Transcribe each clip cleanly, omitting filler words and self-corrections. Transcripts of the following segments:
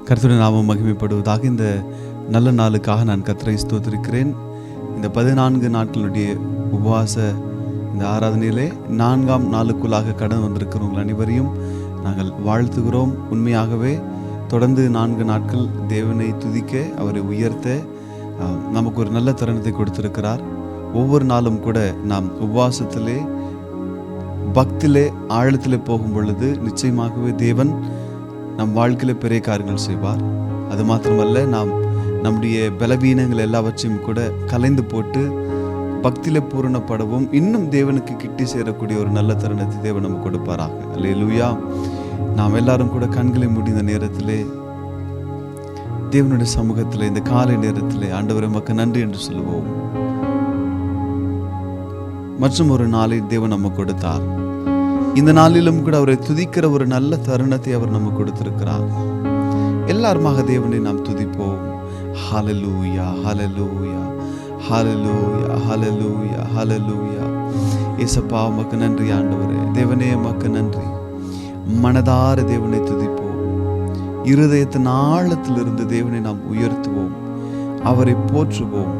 கர்த்தருடைய நாமம் மகிமைப்படுவதாக. இந்த நல்ல நாளுக்காக நான் கர்த்தரை ஸ்தோத்திரிக்கிறேன். இந்த 14 நாட்களுடைய உபவாச இந்த ஆராதனையிலே 4ஆம் நாளுக்குள்ளாக கடந்து வந்திருக்கிறவங்கள் அனைவரையும் நாங்கள் வாழ்த்துகிறோம். உண்மையாகவே தொடர்ந்து 4 நாட்கள் தேவனை துதிக்க, அவரை உயர்த்த நமக்கு ஒரு நல்ல தருணத்தை கொடுத்திருக்கிறார். ஒவ்வொரு நாளும் கூட நாம் உபவாசத்திலே, பக்தியிலே, ஆழத்திலே போகும் பொழுது நிச்சயமாகவே தேவன் நம் வாழ்க்கையில் பெரிய காரியங்கள் செய்வார். அது மாத்திரமல்ல, நாம் நம்முடைய பலவீனங்கள் எல்லாவற்றையும் கூட கலைந்து போட்டு பக்தியில பூரணப்படவும் இன்னும் தேவனுக்கு கிட்டி சேரக்கூடிய ஒரு நல்ல தருணத்தை தேவன் நமக்கு கொடுப்பாராக. அல்லேலூயா. நாம் எல்லாரும் கூட கண்களை மூடின நேரத்திலே தேவனுடைய சமூகத்திலே இந்த காலை நேரத்திலே ஆண்டவரே உமக்கு நன்றி என்று சொல்லுவோம். மற்றும் ஒரு நாளை தேவன் நமக்கு கொடுத்தார். இந்த நாளிலும் கூட அவரை துதிக்கிற ஒரு நல்ல தருணத்தை அவர் நமக்கு கொடுத்திருக்கிறார். எல்லாருமாக தேவனை நாம் துதிப்போம். ஹல்லேலூயா, ஹல்லேலூயா, ஹல்லேலூயா, ஹல்லேலூயா, ஹல்லேலூயா. இயேசுப்பா உமக்கு நன்றி ஆண்டவரே. தேவனே உமக்கு நன்றி. மனதார தேவனை துதிப்போம். இருதயத்தின் ஆழத்திலிருந்து தேவனை நாம் உயர்த்துவோம், அவரை போற்றுவோம்.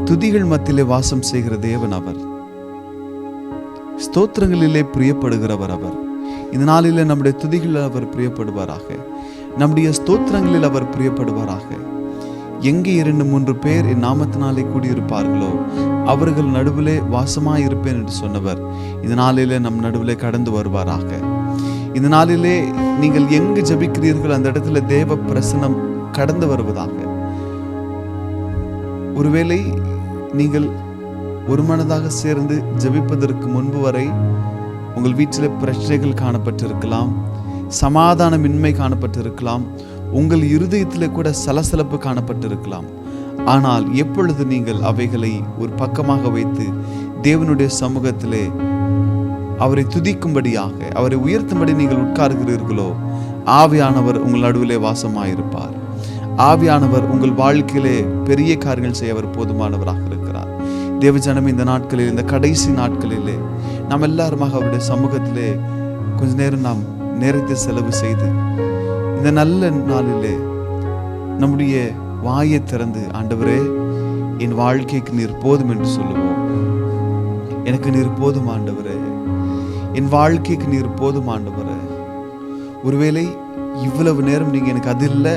துதிகள் மத்தியிலே வாசம் செய்கிற தேவன் அவர். ஸ்தோத்திரங்களிலே பிரியப்படுகிறவர் அவர். இந்த நாளிலே நம்முடைய துதிகளில் அவர் பிரியப்படுவாராக. நம்முடைய ஸ்தோத்திரங்களில் அவர் பிரியப்படுவாராக. எங்கே 2-3 பேர் என் நாமத்தினாலே கூடியிருப்பார்களோ அவர்கள் நடுவிலே வாசமாயிருப்பேன் என்று சொன்னவர் இந்த நாளிலே நம் நடுவிலே கடந்து வருவாராக. இந்த நாளிலே நீங்கள் எங்கு ஜெபிக்கிறீர்கள் அந்த இடத்துல தேவ பிரசன்னம் கடந்து வருவதாக. ஒருவேளை நீங்கள் ஒரு மனதாக சேர்ந்து ஜெபிப்பதற்கு முன்பு வரை உங்கள் வீட்டில் பிரச்சனைகள் காணப்பட்டிருக்கலாம், சமாதானமின்மை காணப்பட்டிருக்கலாம், உங்கள் இருதயத்திலே கூட சலசலப்பு காணப்பட்டிருக்கலாம். ஆனால் எப்பொழுது நீங்கள் அவைகளை ஒரு பக்கமாக வைத்து தேவனுடைய சமூகத்திலே அவரை துதிக்கும்படியாக, அவரை உயர்த்தும்படி நீங்கள் உட்கார்கிறீர்களோ ஆவியானவர் உங்கள் நடுவிலே வாசமாயிருப்பார். ஆவியானவர் உங்கள் வாழ்க்கையிலே பெரிய காரியங்கள் செய்ய அவர் போதுமானவராக இருக்கிறார். தேவஜனமே, இந்த நாட்களில், இந்த கடைசி நாட்களிலே நாம் எல்லாருமாக அவருடைய சமூகத்திலே கொஞ்ச நேரம் நாம் நேரத்தை செலவு செய்து இந்த நல்ல நாளிலே நம்முடைய வாயை திறந்து, ஆண்டவரே என் வாழ்க்கைக்கு நீர் போதும் என்று சொல்லுவோம். எனக்கு நீர் போதும் ஆண்டவரே, என் வாழ்க்கைக்கு நீர் போதும் ஆண்டவரே. ஒருவேளை இவ்வளவு நேரம் நீங்க எனக்கு அது இல்லை,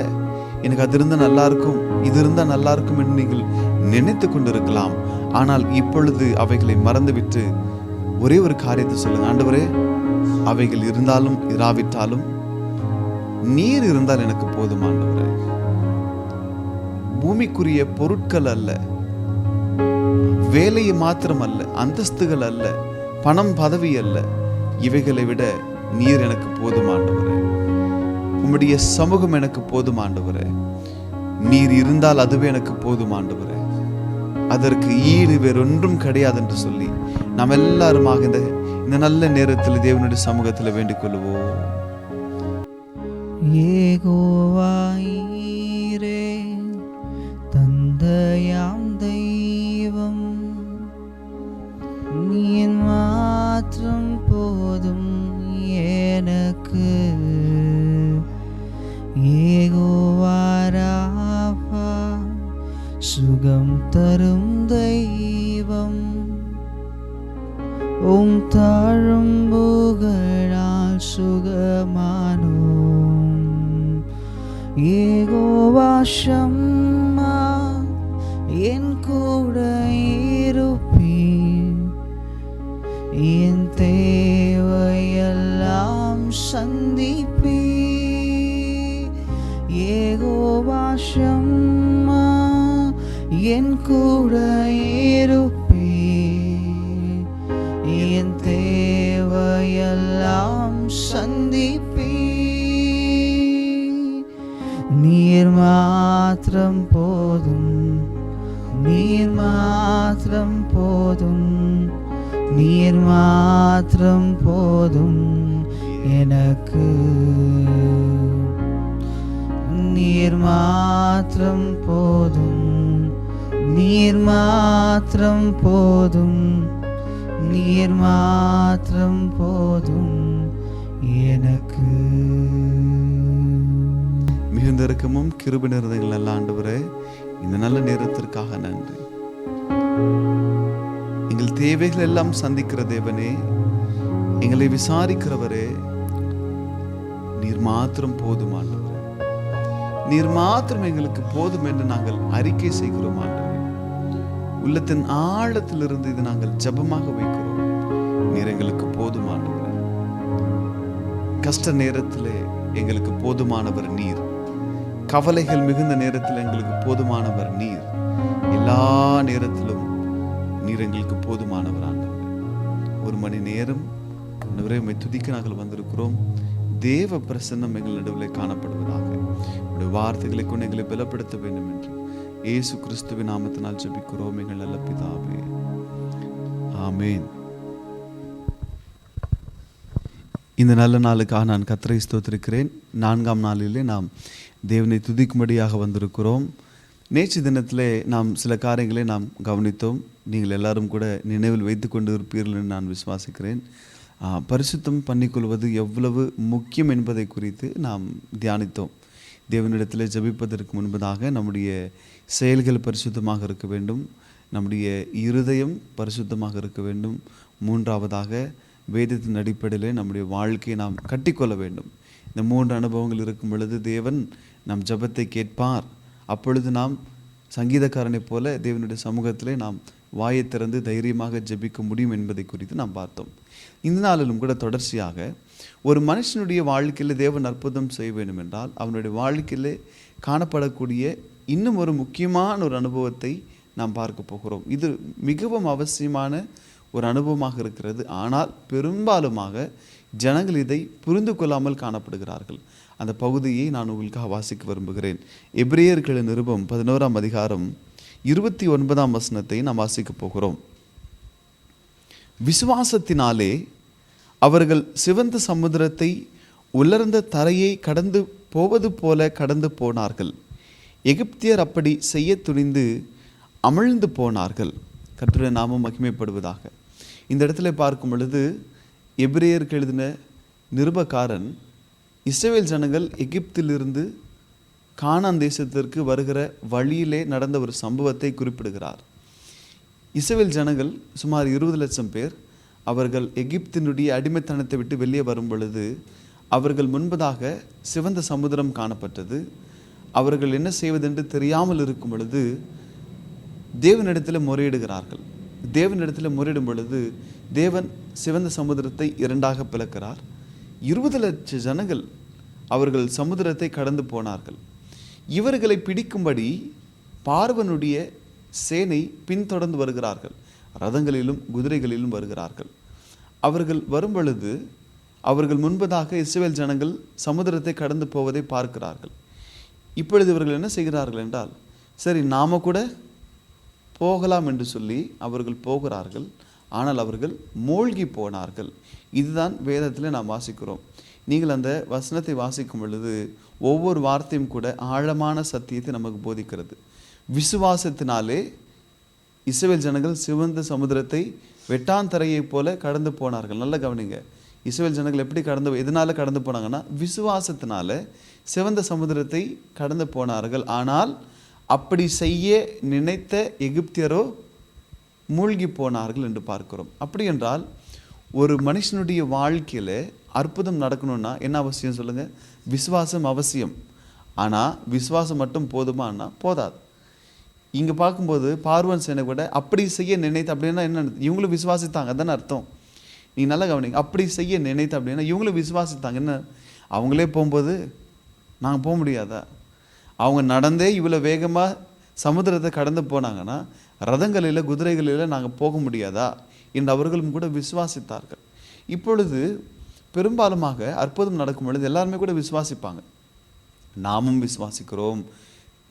எனக்கு அது இருந்தால் நல்லா இருக்கும், இது இருந்தால் நல்லா இருக்கும் என்று நீங்கள் நினைத்து கொண்டிருக்கலாம். ஆனால் இப்பொழுது அவைகளை மறந்துவிட்டு ஒரே ஒரு காரியத்தை சொல்லுங்க. ஆண்டவரே, அவைகள் இருந்தாலும் இராவிட்டாலும் நீர் இருந்தால் எனக்கு போதும் ஆண்டவரே. பூமிக்குரிய பொருட்கள் அல்ல, வேலையை மாத்திரம் அல்ல, அந்தஸ்துகள் அல்ல, பணம் பதவி அல்ல, இவைகளை விட நீர் எனக்கு போதும் ஆண்டவரே. உம்முடைய சமூகம் எனக்கு போதும் ஆண்டவரே. நீர் இருந்தால் அதுவே எனக்கு போதும் ஆண்டவரே. அதற்கு ஈடு வேறொன்றும் கிடையாது என்று சொல்லி நாம் எல்லாருமாக இந்த நல்ல நேரத்தில் தேவனுடைய சமூகத்தில் வேண்டிக் கொள்வோம். யெகோவா ஈரே, தந்தையாம் தெய்வம், நீர் மாத்திரம் போதும் எனக்கு. யெகோவா ராஃபா, சுகம் தரும் தெய்வம், உம் தாழும் புகழால் சுகமானோம். யெகோவா ஷம்மா, என் கூட இருப்பீர், என் தேவையெல்லாம் சந்திப்பீர். யெகோவா ஷம்மா, என் கூட இருப்பீர், என் தேவையெல்லாம் சந்திப்பீர். நீர் மாத்திரம் போதும், நீர் மாத்திரம் போதும், நீர் மாத்திரம் போதும் எனக்கு. நீர் மாத்திரம் போதும், நீர் மாத்திரம் போதும், நீர் மாத்திரம் போதும் எனக்கு. இரக்கமும் கிருபை நிறைந்தங்கள் நல்ல ஆண்டவரே, இந்த நல்ல நேரத்திற்காக நன்றி. எங்கள் தேவைகள் எல்லாம் சந்திக்கிற தேவனே, எங்களை விசாரிக்கிறவரே, நீர் மாத்திரம் போதும் ஆண்டவரே. நீர் மாத்திரம் எங்களுக்கு போதும் என்று நாங்கள் அறிக்கை செய்கிறோம் ஆண்டவரே. உள்ளத்தின் ஆழத்திலிருந்து இது நாங்கள் ஜெபமாக வைக்கிறோம். நீர் எங்களுக்கு போதும் ஆண்டவரே. கஷ்ட நேரத்திலே எங்களுக்கு போதுமானவர் நீர். கவலைகள் மிகுந்த நேரத்தில் எங்களுக்கு போதுமானவர் நீர். எல்லா நேரத்திலும் நீர் எங்களுக்கு போதுமானவர் ஆண்டவரே. ஒரு மணி நேரம் ஆண்டவரே உம்மை துதிக்க நாங்கள் வந்திருக்கிறோம். தேவ பிரசன்னம் எங்கள் நடுவில் காணப்படுவதாக. உடைய வார்த்தைகளை கொண்டு எங்களை பலப்படுத்த வேண்டும் என்று இயேசு கிறிஸ்துவின் நாமத்தினால் ஜெபிக்கிறோம் எங்கள் நல்ல பிதாவே. ஆமேன். இந்த நல்ல நாளுக்காக நான் கர்த்தரை ஸ்தோத்திரிக்கிறேன். 4ஆம் நாளிலே நாம் தேவனை துதிக்கும்படியாக வந்திருக்கிறோம். நேற்று தினத்திலே நாம் சில காரியங்களை நாம் கவனித்தோம். நீங்கள் எல்லாரும் கூட நினைவில் வைத்து கொண்டு இருப்பீர்கள் என்று நான் விசுவாசிக்கிறேன். பரிசுத்தம் பண்ணிக்கொள்வது எவ்வளவு முக்கியம் என்பதை குறித்து நாம் தியானித்தோம். தேவனிடத்தில் ஜெபிப்பதற்கு முன்பதாக நம்முடைய செயல்கள் பரிசுத்தமாக இருக்க வேண்டும். நம்முடைய இருதயம் பரிசுத்தமாக இருக்க வேண்டும். மூன்றாவதாக வேதத்தின் அடிப்படையிலே நம்முடைய வாழ்க்கையை நாம் கட்டிக்கொள்ள வேண்டும். இந்த 3 அனுபவங்கள் இருக்கும் பொழுது தேவன் நம் ஜெபத்தை கேட்பார். அப்பொழுது நாம் சங்கீதக்காரனைப் போல தேவனுடைய சமூகத்திலே நாம் வாயை திறந்து தைரியமாக ஜெபிக்க முடியும் என்பதை குறித்து நாம் பார்த்தோம். இந்த நாளிலும் கூட தொடர்ச்சியாக ஒரு மனுஷனுடைய வாழ்க்கையில் தேவன் அற்புதம் செய்ய வேண்டும் என்றால் அவனுடைய வாழ்க்கையிலே காணப்படக்கூடிய இன்னும் ஒரு முக்கியமான ஒரு அனுபவத்தை நாம் பார்க்க போகிறோம். இது மிகவும் அவசியமான ஒரு அனுபவமாக இருக்கிறது. ஆனால் பெரும்பாலுமாக ஜனங்கள் இதை புரிந்து கொள்ளாமல் காணப்படுகிறார்கள். அந்த பகுதியை நான் உங்களுக்காக வாசிக்க விரும்புகிறேன். எபிரேயர்களின் நிருபம் 11ஆம் அதிகாரம் 29ஆம் வசனத்தை நாம் வாசிக்க போகிறோம். விசுவாசத்தினாலே அவர்கள் சிவந்த சமுத்திரத்தை உலர்ந்த தரையை கடந்து போவது போல கடந்து போனார்கள். எகிப்தியர் அப்படி செய்ய துணிந்து அமிழ்ந்து போனார்கள். கர்த்தருடைய நாமம் மகிமைப்படுவதாக. இந்த இடத்துல பார்க்கும் பொழுது எபிரேயருக்கு எழுதின நிருபக்காரன் இஸ்ரவேல் ஜனங்கள் எகிப்திலிருந்து கானான் தேசத்திற்கு வருகிற வழியிலே நடந்த ஒரு சம்பவத்தை குறிப்பிடுகிறார். இஸ்ரவேல் ஜனங்கள் சுமார் 20 லட்சம் பேர் அவர்கள் எகிப்தினுடைய அடிமைத்தனத்தை விட்டு வெளியே வரும் பொழுது அவர்கள் முன்பதாக சிவந்த சமுத்திரம் காணப்பட்டது. அவர்கள் என்ன செய்வதென்று தெரியாமல் இருக்கும் பொழுது தேவனிடத்தில் முறையிடுகிறார்கள். தேவனிடத்தில் முறையிடும் பொழுது தேவன் சிவந்த சமுத்திரத்தை 2ஆக பிளக்கிறார். 20 லட்சம் ஜனங்கள் அவர்கள் சமுத்திரத்தை கடந்து போனார்கள். இவர்களை பிடிக்கும்படி பார்வனுடைய சேனை பின்தொடர்ந்து வருகிறார்கள். ரதங்களிலும் குதிரைகளிலும் வருகிறார்கள். அவர்கள் வரும் பொழுது அவர்கள் முன்பதாக இஸ்ரவேல் ஜனங்கள் சமுத்திரத்தை கடந்து போவதை பார்க்கிறார்கள். இப்பொழுது இவர்கள் என்ன செய்கிறார்கள் என்றால், சரி நாம கூட போகலாம் என்று சொல்லி அவர்கள் போகிறார்கள். ஆனால் அவர்கள் மூழ்கி போனார்கள். இதுதான் வேதத்தில் நாம் வாசிக்கிறோம். நீங்கள் அந்த வசனத்தை வாசிக்கும் பொழுது ஒவ்வொரு வார்த்தையும் கூட ஆழமான சத்தியத்தை நமக்கு போதிக்கிறது. விசுவாசத்தினாலே இஸ்ரவேல் ஜனங்கள் சிவந்த சமுத்திரத்தை வெட்டாந்தரையைப் போல கடந்து போனார்கள். நல்ல கவனிங்க. இஸ்ரவேல் ஜனங்கள் எப்படி எதனால கடந்து போனாங்கன்னா விசுவாசத்தினால சிவந்த சமுத்திரத்தை கடந்து போனார்கள். ஆனால் அப்படி செய்ய நினைத்த எகிப்தியரோ மூழ்கி போனார்கள் என்று பார்க்கிறோம். அப்படி என்றால் ஒரு மனுஷனுடைய வாழ்க்கையில் அற்புதம் நடக்கணும்னா என்ன அவசியம் சொல்லுங்கள்? விசுவாசம் அவசியம். ஆனால் விசுவாசம் மட்டும் போதுமானா போதாது. இங்கே பார்க்கும்போது பார்வன் சேனை கூட அப்படி செய்ய நினைத்து அப்படின்னா என்ன, இவங்களும் விசுவாசித்தாங்க தானே அர்த்தம். நீங்கள் நல்லா கவனிங்க. அப்படி செய்ய நினைத்து அப்படின்னா இவங்களும் விசுவாசித்தாங்க. என்ன, அவங்களே போகும்போது நாங்கள் போக முடியாதா? அவங்க நடந்தே இவ்வளோ வேகமாக சமுத்திரத்தை கடந்து போனாங்கன்னா ரதங்களில் குதிரைகளில் நாங்கள் போக முடியாதா என்று அவர்களும் கூட விசுவாசித்தார்கள். இப்பொழுது பெரும்பாலுமாக அற்புதம் நடக்கும் பொழுது எல்லாருமே கூட விசுவாசிப்பாங்க. நாமும் விசுவாசிக்கிறோம்,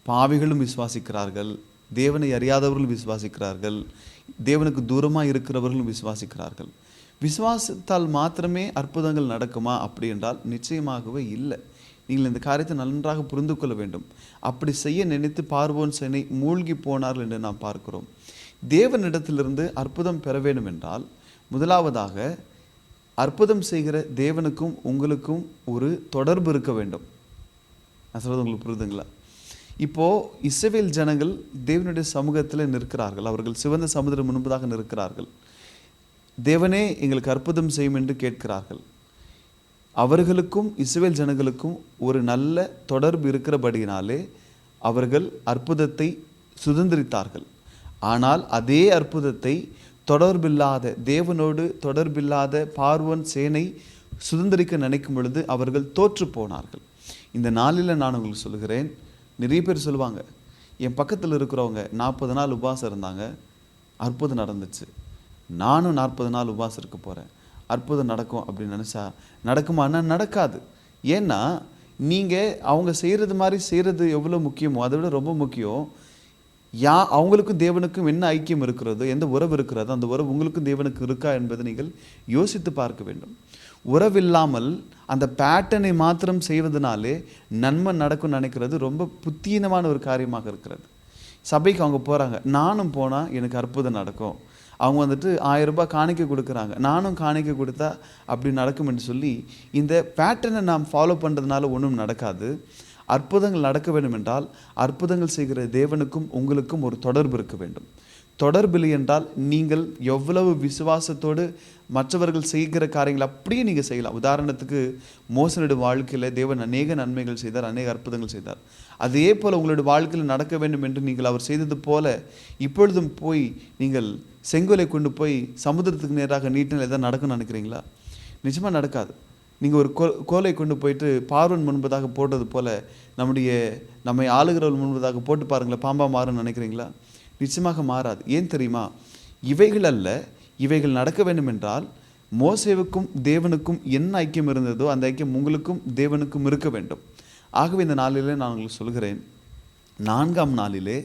பாவிகளும் விசுவாசிக்கிறார்கள், தேவனை அறியாதவர்களும் விசுவாசிக்கிறார்கள், தேவனுக்கு தூரமாக இருக்கிறவர்களும் விசுவாசிக்கிறார்கள். விசுவாசத்தால் மாத்திரமே அற்புதங்கள் நடக்குமா அப்படி என்றால் நிச்சயமாகவே இல்லை. நீங்கள் இந்த காரியத்தை நன்றாக புரிந்து கொள்ள வேண்டும். அப்படி செய்ய நினைத்து பார்வோன் சேனை மூழ்கி போனார்கள் என்று நாம் பார்க்கிறோம். தேவனிடத்திலிருந்து அற்புதம் பெற வேண்டும் என்றால் முதலாவதாக அற்புதம் செய்கிற தேவனுக்கும் உங்களுக்கும் ஒரு தொடர்பு இருக்க வேண்டும். நான் சொல்கிறது உங்களுக்கு புரியுதுங்களா? இப்போது இஸ்ரவேல் ஜனங்கள் தேவனுடைய சமூகத்தில் நிற்கிறார்கள். அவர்கள் சிவந்த சமுதிரம் முன்பதாக நிற்கிறார்கள். தேவனே எங்களுக்கு அற்புதம் செய்யும் என்று கேட்கிறார்கள். அவர்களுக்கும் இஸ்ரவேல் ஜனங்களுக்கும் ஒரு நல்ல தொடர்பு இருக்கிறபடியினாலே அவர்கள் அற்புதத்தை சுதந்திரித்தார்கள். ஆனால் அதே அற்புதத்தை தொடர்பில்லாத, தேவனோடு தொடர்பில்லாத பார்வோன் சேனை சுதந்திரிக்க நினைக்கும் பொழுது அவர்கள் தோற்று போனார்கள். இந்த நாளில் நான் உங்களுக்கு சொல்கிறேன், நிறைய பேர் சொல்லுவாங்க, என் பக்கத்தில் இருக்கிறவங்க 40 நாள் உபவாசம் இருந்தாங்க, அற்புதம் நடந்துச்சு, நானும் 40 நாள் உபவாசம் இருக்க போகிறேன், அற்புதம் நடக்கும் அப்படின்னு நினச்சா நடக்குமானா நடக்காது. ஏன்னா நீங்கள் அவங்க செய்கிறது மாதிரி செய்கிறது எவ்வளோ முக்கியமோ அதை விட ரொம்ப முக்கியம், அவங்களுக்கும் தேவனுக்கும் என்ன ஐக்கியம் இருக்கிறதோ, எந்த உறவு இருக்கிறதோ அந்த உறவு உங்களுக்கும் தேவனுக்கு இருக்கா என்பதை நீங்கள் யோசித்து பார்க்க வேண்டும். உறவில்லாமல் அந்த பேட்டர்னை மாத்திரம் செய்வதனாலே நன்மை நடக்கும்னு நினைக்கிறது ரொம்ப புத்தீனமான ஒரு காரியமாக இருக்கிறது. சபைக்கு அவங்க போகிறாங்க, நானும் போனால் எனக்கு அற்புதம் நடக்கும், அவங்க வந்துட்டு 1000 ரூபாய் காணிக்கை கொடுக்குறாங்க, நானும் காணிக்கை கொடுத்தா அப்படி நடக்கும் என்று சொல்லி இந்த பேட்டர்னை நாம் ஃபாலோ பண்ணுறதுனால ஒன்றும் நடக்காது. அற்புதங்கள் நடக்க வேண்டும் என்றால் அற்புதங்கள் செய்கிற தேவனுக்கும் உங்களுக்கும் ஒரு தொடர்பு இருக்க வேண்டும். தொடர்பில்லை என்றால் நீங்கள் எவ்வளவு விசுவாசத்தோடு மற்றவர்கள் செய்கிற காரியங்கள் அப்படியே நீங்கள் செய்யலாம். உதாரணத்துக்கு மோசனுடைய வாழ்க்கையில் தேவன் அநேக நன்மைகள் செய்தார், அநேக அற்புதங்கள் செய்தார். அதே போல் உங்களுடைய வாழ்க்கையில் நடக்க வேண்டும் என்று நீங்கள் அவர் செய்தது போல இப்பொழுதும் போய் நீங்கள் செங்கோலை கொண்டு போய் சமுத்திரத்துக்கு நேராக நீட்டினால் எதாவது நடக்கும்னு நினைக்கிறீங்களா? நிச்சயமாக நடக்காது. நீங்கள் ஒரு கோலை கொண்டு போயிட்டு பார்வன் முன்பதாக போட்டது போல் நம்மை ஆளுகிறவர்கள் முன்பதாக போட்டு பாருங்களேன், பாம்பா மாறுன்னு நினைக்கிறீங்களா? நிச்சயமாக மாறாது. ஏன் தெரியுமா? இவைகள் அல்ல, இவைகள் நடக்க வேண்டும் என்றால் மோசேவுக்கும் தேவனுக்கும் என்ன ஐக்கியம் இருந்ததோ அந்த ஐக்கியம் உங்களுக்கும் தேவனுக்கும் இருக்க வேண்டும். ஆகவே இந்த நாளிலே நான் உங்களுக்கு சொல்கிறேன், 4ஆம் நாளிலே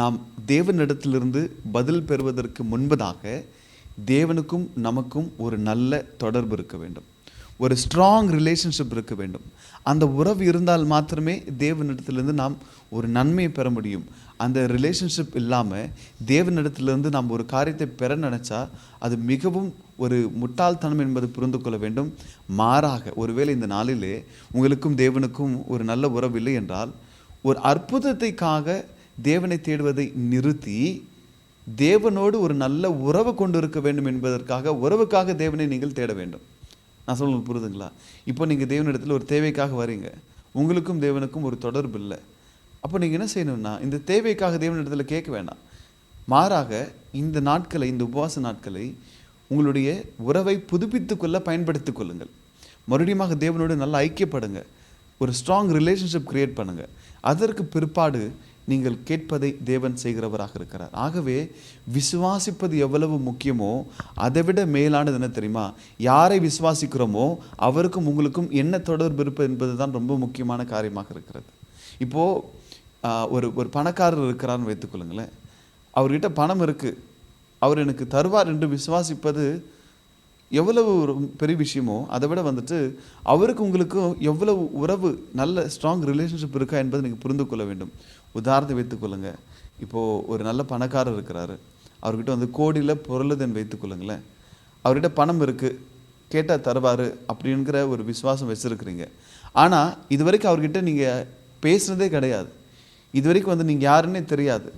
நாம் தேவனிடத்திலிருந்து பதில் பெறுவதற்கு முன்பதாக தேவனுக்கும் நமக்கும் ஒரு நல்ல தொடர்பு இருக்க வேண்டும், ஒரு ஸ்ட்ராங் ரிலேஷன்ஷிப் இருக்க வேண்டும். அந்த உறவு இருந்தால் மாத்திரமே தேவனிடத்திலிருந்து நாம் ஒரு நன்மையை பெற முடியும். அந்த ரிலேஷன்ஷிப் இல்லாமல் தேவனிடத்திலிருந்து நாம் ஒரு காரியத்தை பெற நினச்சா அது மிகவும் ஒரு முட்டாள்தனம் என்பதை புரிந்து கொள்ள வேண்டும். மாறாக ஒருவேளை இந்த நாளிலே உங்களுக்கும் தேவனுக்கும் ஒரு நல்ல உறவு இல்லை என்றால் ஒரு அற்புதத்தைக்காக தேவனை தேடுவதை நிறுத்தி தேவனோடு ஒரு நல்ல உறவு கொண்டு இருக்க வேண்டும் என்பதற்காக உறவுக்காக தேவனை நீங்கள் தேட வேண்டும். நான் சொல்ல புரியுதுங்களா? இப்போ நீங்கள் தேவனிடத்தில் ஒரு தேவைக்காக வரீங்க, உங்களுக்கும் தேவனுக்கும் ஒரு தொடர்பு இல்லை. அப்போ நீங்கள் என்ன செய்யணும்னா இந்த தேவைக்காக தேவனிடத்தில் கேட்க வேண்டாம். மாறாக இந்த நாட்களை, இந்த உபவாச நாட்களை உங்களுடைய உறவை புதுப்பித்து கொள்ள பயன்படுத்தி கொள்ளுங்கள். மறுபடியும் தேவனோடு நல்லா ஐக்கியப்படுங்க, ஒரு ஸ்ட்ராங் ரிலேஷன்ஷிப் கிரியேட் பண்ணுங்கள். அதற்கு பிற்பாடு நீங்கள் கேட்பதை தேவன் செய்கிறவராக இருக்கிறார். ஆகவே விசுவாசிப்பது எவ்வளவு முக்கியமோ அதை விட மேலானது என்ன தெரியுமா? யாரை விசுவாசிக்கிறோமோ அவருக்கும் உங்களுக்கும் என்ன தொடர்பு இருப்பது என்பது தான் ரொம்ப முக்கியமான காரியமாக இருக்கிறது. இப்போது ஒரு பணக்காரர் இருக்கிறார்னு வைத்துக்கொள்ளுங்களேன். அவர்கிட்ட பணம் இருக்குது, அவர் எனக்கு தருவார் என்று விசுவாசிப்பது எவ்வளவு ஒரு பெரிய விஷயமோ அதை விட வந்துட்டு அவருக்கு உங்களுக்கும் எவ்வளவு உறவு, நல்ல ஸ்ட்ராங் ரிலேஷன்ஷிப் இருக்கா என்பதை நீங்கள் புரிந்து கொள்ள வேண்டும். உதாரணத்தை வைத்துக்கொள்ளுங்க, இப்போது ஒரு நல்ல பணக்காரர் இருக்கிறாரு, அவர்கிட்ட கோடியில் பொருளுதுன்னு வைத்துக்கொள்ளுங்களேன். அவர்கிட்ட பணம் இருக்குது, கேட்டால் தருவார் அப்படிங்கிற ஒரு விசுவாசம் வச்சுருக்கிறீங்க. ஆனால் இது வரைக்கும் அவர்கிட்ட நீங்கள் பேசுனதே கிடையாது, இது வரைக்கும் நீங்கள் யாருன்னே தெரியாது.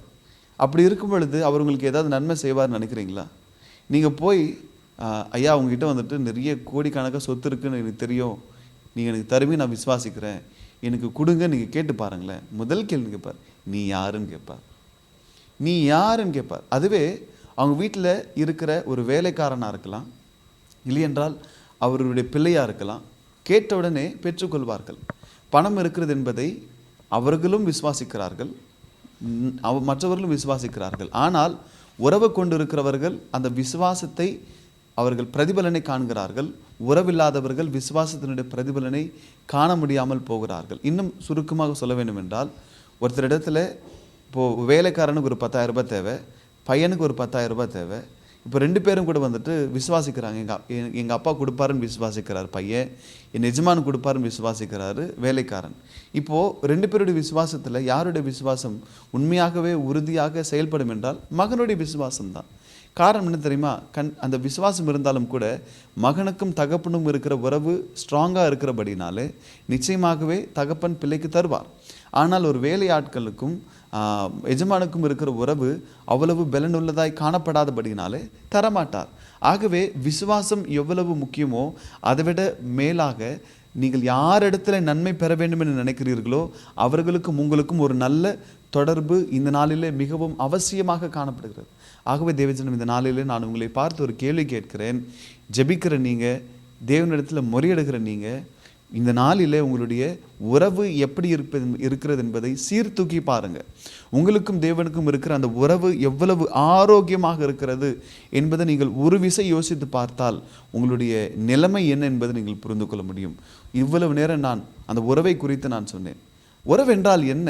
அப்படி இருக்கும் பொழுது அவர் உங்களுக்கு ஏதாவது நன்மை செய்வார்னு நினைக்கிறீங்களா? நீங்கள் போய் ஐயா உங்ககிட்ட நிறைய கோடிக்கணக்காக சொத்து இருக்குன்னு எனக்கு தெரியும், நீங்கள் எனக்கு தருவி, நான் விசுவாசிக்கிறேன், எனக்கு கொடுங்க நீங்கள் கேட்டு பாருங்களேன். முதல் கேள்வி கேட்பார், நீ யாருன்னு கேட்பார். நீ யாருன்னு கேட்பார். அதுவே அவங்க வீட்டில் இருக்கிற ஒரு வேலைக்காரனாக இருக்கலாம், இல்லையென்றால் அவருடைய பிள்ளையாக இருக்கலாம். கேட்ட உடனே பெற்றுக்கொள்வார்கள். பணம் இருக்கிறது என்பதை அவர்களும் விசுவாசிக்கிறார்கள், மற்றவர்களும் விசுவாசிக்கிறார்கள். ஆனால் உறவு கொண்டு இருக்கிறவர்கள் அந்த விசுவாசத்தை அவர்கள் பிரதிபலனை காண்கிறார்கள். உறவில்லாதவர்கள் விசுவாசத்தினுடைய பிரதிபலனை காண முடியாமல் போகிறார்கள். இன்னும் சுருக்கமாக சொல்ல வேண்டும் என்றால், ஒருத்தரிடத்துல இப்போது வேலைக்காரனுக்கு ஒரு 10,000 ரூபாய் தேவை, பையனுக்கு ஒரு 10,000 ரூபாய் தேவை. இப்போ 2 பேரும் கூட விசுவாசிக்கிறாங்க. எங்கள் அப்பா கொடுப்பாருன்னு விசுவாசிக்கிறார் பையன், என் எஜமானு கொடுப்பாருன்னு விசுவாசிக்கிறாரு வேலைக்காரன். இப்போது 2 பேருடைய விசுவாசத்தில் யாருடைய விசுவாசம் உண்மையாகவே உறுதியாக செயல்படும் என்றால் மகனுடைய விசுவாசம்தான். காரணம் என்ன தெரியுமா? அந்த விசுவாசம் இருந்தாலும் கூட மகனுக்கும் தகப்பனும் இருக்கிற உறவு ஸ்ட்ராங்காக இருக்கிறபடினாலே நிச்சயமாகவே தகப்பன் பிள்ளைக்கு தருவார். ஆனால் ஒரு வேலையாட்களுக்கும் எஜமானுக்கும் இருக்கிற உறவு அவ்வளவு பலனுள்ளதாய் காணப்படாதபடினாலே தரமாட்டார். ஆகவே விசுவாசம் எவ்வளவு முக்கியமோ அதை விட மேலாக நீங்கள் யாரிடத்துல நன்மை பெற வேண்டும் என்று நினைக்கிறீர்களோ அவர்களுக்கும் உங்களுக்கும் ஒரு நல்ல தொடர்பு இந்த நாளிலே மிகவும் அவசியமாக காணப்படுகிறது. ஆகவே தேவஜனம், இந்த நாளிலே நான் உங்களை பார்த்து ஒரு கேள்வி கேட்கிறேன். ஜெபிக்கிற நீங்கள், தேவனிடத்தில் முறையிடுகிற நீங்கள், இந்த நாளிலே உங்களுடைய உறவு எப்படி இருக்கிறது என்பதை சீர்தூக்கி பாருங்கள். உங்களுக்கும் தேவனுக்கும் இருக்கிற அந்த உறவு எவ்வளவு ஆரோக்கியமாக இருக்கிறது என்பதை நீங்கள் ஒரு விசை யோசித்து பார்த்தால் உங்களுடைய நிலைமை என்ன என்பதை நீங்கள் புரிந்து கொள்ள முடியும். இவ்வளவு நேரம் நான் அந்த உறவை குறித்து நான் சொன்னேன். உறவு என்றால் என்ன?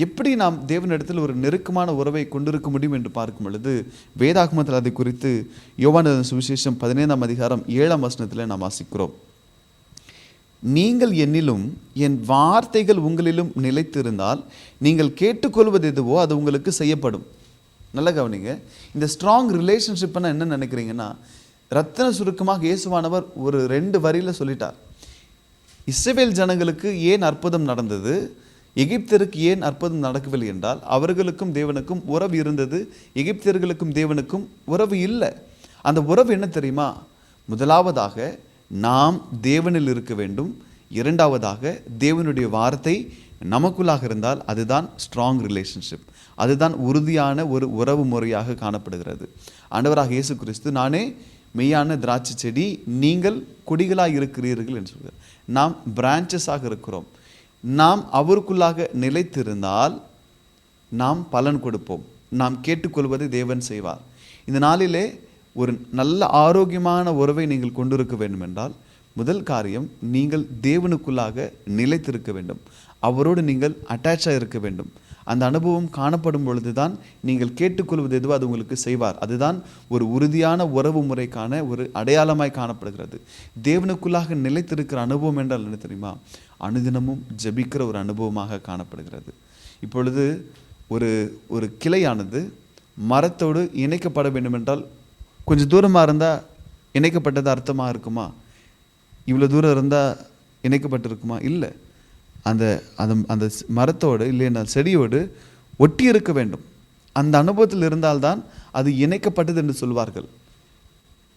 எப்படி நாம் தேவனிடத்தில் ஒரு நெருக்கமான உறவை கொண்டிருக்க முடியும் என்று பார்க்கும் பொழுது வேதாகமத்தில் அதை குறித்து யோவான் சுவிசேஷம் 15ஆம் அதிகாரம் 7ஆம் வசனத்தில் நாம் வாசிக்கிறோம். நீங்கள் என்னிலும் என் வார்த்தைகள் உங்களிலும் நிலைத்திருந்தால் நீங்கள் கேட்டுக்கொள்வது எதுவோ அது உங்களுக்கு செய்யப்படும். நல்லா கவனிங்க. இந்த ஸ்ட்ராங் ரிலேஷன்ஷிப்னா என்ன நினைக்கிறீங்கன்னா, ரத்தின சுருக்கமாக இயேசுவானவர் ஒரு 2 வரியில் சொல்லிட்டார். இஸ்ரவேல் ஜனங்களுக்கு ஏன் அற்புதம் நடந்தது, எகிப்தருக்கு ஏன் அற்புதம் நடக்கவில்லை என்றால் அவர்களுக்கும் தேவனுக்கும் உறவு இருந்தது, எகிப்தியர்களுக்கும் தேவனுக்கும் உறவு இல்லை. அந்த உறவு என்ன தெரியுமா? முதலாவதாக நாம் தேவனில் இருக்க வேண்டும். இரண்டாவதாக தேவனுடைய வார்த்தை நமக்குள்ளாக இருந்தால் அதுதான் ஸ்ட்ராங் ரிலேஷன்ஷிப், அதுதான் உறுதியான ஒரு உறவு முறையாக காணப்படுகிறது. ஆண்டவராக இயேசு கிறிஸ்து, நானே மெய்யான திராட்சை செடி, நீங்கள் கொடிகளாக இருக்கிறீர்கள் என்று சொல்கிறார். நாம் பிரான்ச்சஸாக இருக்கிறோம். நாம் அவருக்குள்ளாக நிலைத்திருந்தால் நாம் பலன் கொடுப்போம். நாம் கேட்டுக்கொள்வதை தேவன் செய்வார். இந்த நாளிலே ஒரு நல்ல ஆரோக்கியமான உறவை நீங்கள் கொண்டிருக்க வேண்டும் என்றால் முதல் காரியம், நீங்கள் தேவனுக்குள்ளாக நிலைத்திருக்க வேண்டும். அவரோடு நீங்கள் அட்டாச்சாக இருக்க வேண்டும். அந்த அனுபவம் காணப்படும் பொழுது தான் நீங்கள் கேட்டுக்கொள்வது எதுவோ அது உங்களுக்கு செய்வார். அதுதான் ஒரு உறுதியான உறவு முறைக்கான ஒரு அடையாளமாய் காணப்படுகிறது. தேவனுக்குள்ளாக நிலைத்திருக்கிற அனுபவம் என்றால் என்ன தெரியுமா? அனுதினமும் ஜெபிக்கிற ஒரு அனுபவமாக காணப்படுகிறது. இப்பொழுது ஒரு கிளையானது மரத்தோடு இணைக்கப்பட வேண்டும் என்றால் கொஞ்சம் தூரமாக இருந்தால் இணைக்கப்பட்டது அர்த்தமாக இருக்குமா? இவ்வளோ தூரம் இருந்தால் இணைக்கப்பட்டிருக்குமா? இல்லை. அந்த அந்த மரத்தோடு இல்லைன்னா செடியோடு ஒட்டி இருக்க வேண்டும். அந்த அனுபவத்தில் இருந்தால்தான் அது இணைக்கப்பட்டது என்று சொல்வார்கள்.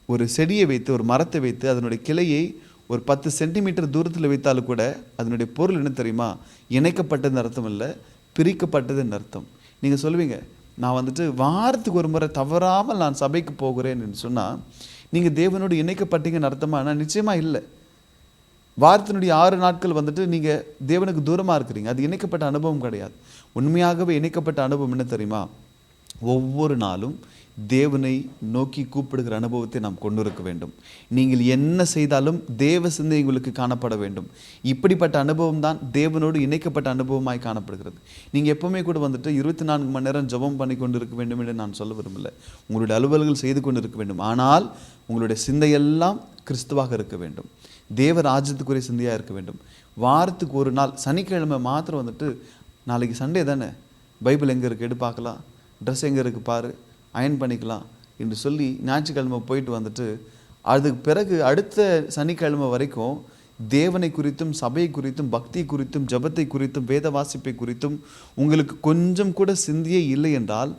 ஒரு செடியை வைத்து, ஒரு மரத்தை வைத்து அதனுடைய கிளையை ஒரு 10 சென்டிமீட்டர் தூரத்தில் வைத்தாலும் கூட அதனுடைய பொருள் என்ன தெரியுமா? இணைக்கப்பட்டதுன்னு அர்த்தம் இல்லை, பிரிக்கப்பட்டதுன்னு அர்த்தம். நீங்கள் சொல்லுவீங்க, நான் வாரத்துக்கு ஒரு முறை தவறாமல் நான் சபைக்கு போகிறேன்னு சொன்னால் நீங்கள் தேவனோடு இணைக்கப்பட்டீங்கன்னு அர்த்தமா? நான் நிச்சயமாக இல்லை. வாரத்தினுடைய 6 நாட்கள் நீங்கள் தேவனுக்கு தூரமாக இருக்கிறீங்க. அது இணைக்கப்பட்ட அனுபவம் கிடையாது. உண்மையாகவே இணைக்கப்பட்ட அனுபவம் என்ன தெரியுமா? ஒவ்வொரு நாளும் தேவனை நோக்கி கூப்பிடுகிற அனுபவத்தை நாம் கொண்டு இருக்க வேண்டும். நீங்கள் என்ன செய்தாலும் தேவ சிந்தை உங்களுக்கு காணப்பட வேண்டும். இப்படிப்பட்ட அனுபவம் தான் தேவனோடு இணைக்கப்பட்ட அனுபவமாய் காணப்படுகிறது. நீங்கள் எப்பவுமே கூட 24 மணி நேரம் ஜெபம் பண்ணி கொண்டு இருக்க வேண்டும் என்று நான் சொல்ல விரும்பல. உங்களுடைய அலுவல்கள் செய்து கொண்டு இருக்க வேண்டும். ஆனால் உங்களுடைய சிந்தையெல்லாம் கிறிஸ்துவாக இருக்க வேண்டும். தேவ ராஜ்யத்துக்குரிய சிந்தையாக இருக்க வேண்டும். வாரத்துக்கு ஒரு நாள் சனிக்கிழமை மாத்திரம் நாளைக்கு சண்டே தானே, பைபிள் எங்கே இருக்குது எடு பார்க்கலாம், ட்ரெஸ் எங்கே இருக்குது பாரு, அயன் பண்ணிக்கலாம் என்று சொல்லி ஞாயிற்றுக்கிழமை போயிட்டு அதுக்கு பிறகு அடுத்த சனிக்கிழமை வரைக்கும் தேவனை குறித்தும் சபையை குறித்தும் பக்தி குறித்தும் ஜபத்தை குறித்தும் வேத வாசிப்பை குறித்தும் உங்களுக்கு கொஞ்சம் கூட சிந்தியே இல்லை என்றால்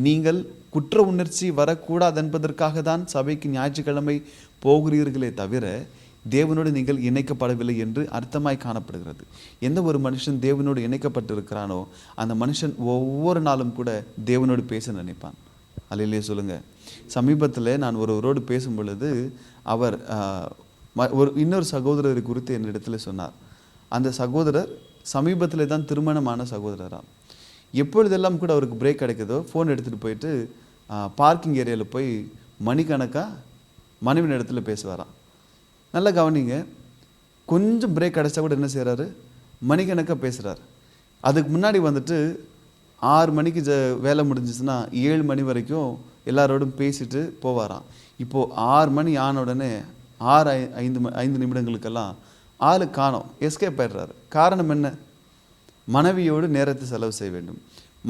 நீங்கள் குற்ற உணர்ச்சி வரக்கூடாது என்பதற்காக தான் சபைக்கு ஞாயிற்றுக்கிழமை போகிறீர்களே தவிர தேவனோடு நீங்கள் இணைக்கப்படவில்லை என்று அர்த்தமாய் காணப்படுகிறது. எந்த ஒரு மனுஷன் தேவனோடு இணைக்கப்பட்டு இருக்கிறானோ அந்த மனுஷன் ஒவ்வொரு நாளும் கூட தேவனோடு பேச நினைப்பான். அல்லையிலே சொல்லுங்க. சமீபத்தில் நான் ஒருவரோடு பேசும் பொழுது அவர் இன்னொரு சகோதரரை குறித்து என்னிடத்தில் சொன்னார். அந்த சகோதரர் சமீபத்தில் தான் திருமணமான சகோதரராம். எப்பொழுதெல்லாம் கூட அவருக்கு பிரேக் கிடைக்குதோ ஃபோன் எடுத்துகிட்டு போயிட்டு பார்க்கிங் ஏரியாவில் போய் மணிக்கணக்காக மனைவின் இடத்துல பேசுவாராம். நல்லா கவனிங்க. கொஞ்சம் பிரேக் கிடச்சா கூட என்ன செய்கிறாரு? மணிக்கணக்காக பேசுகிறார். அதுக்கு முன்னாடி 6 மணிக்கு வேலை முடிஞ்சிச்சுன்னா 7 மணி வரைக்கும் எல்லாரோடும் பேசிட்டு போவாராம். இப்போது 6 மணி ஆன உடனே 5 நிமிடங்களுக்கெல்லாம் ஆளு காணோம், எஸ்கேப் ஆயிடுறாரு. காரணம் என்ன? மனைவியோடு நேரத்தை செலவு செய்ய வேண்டும்,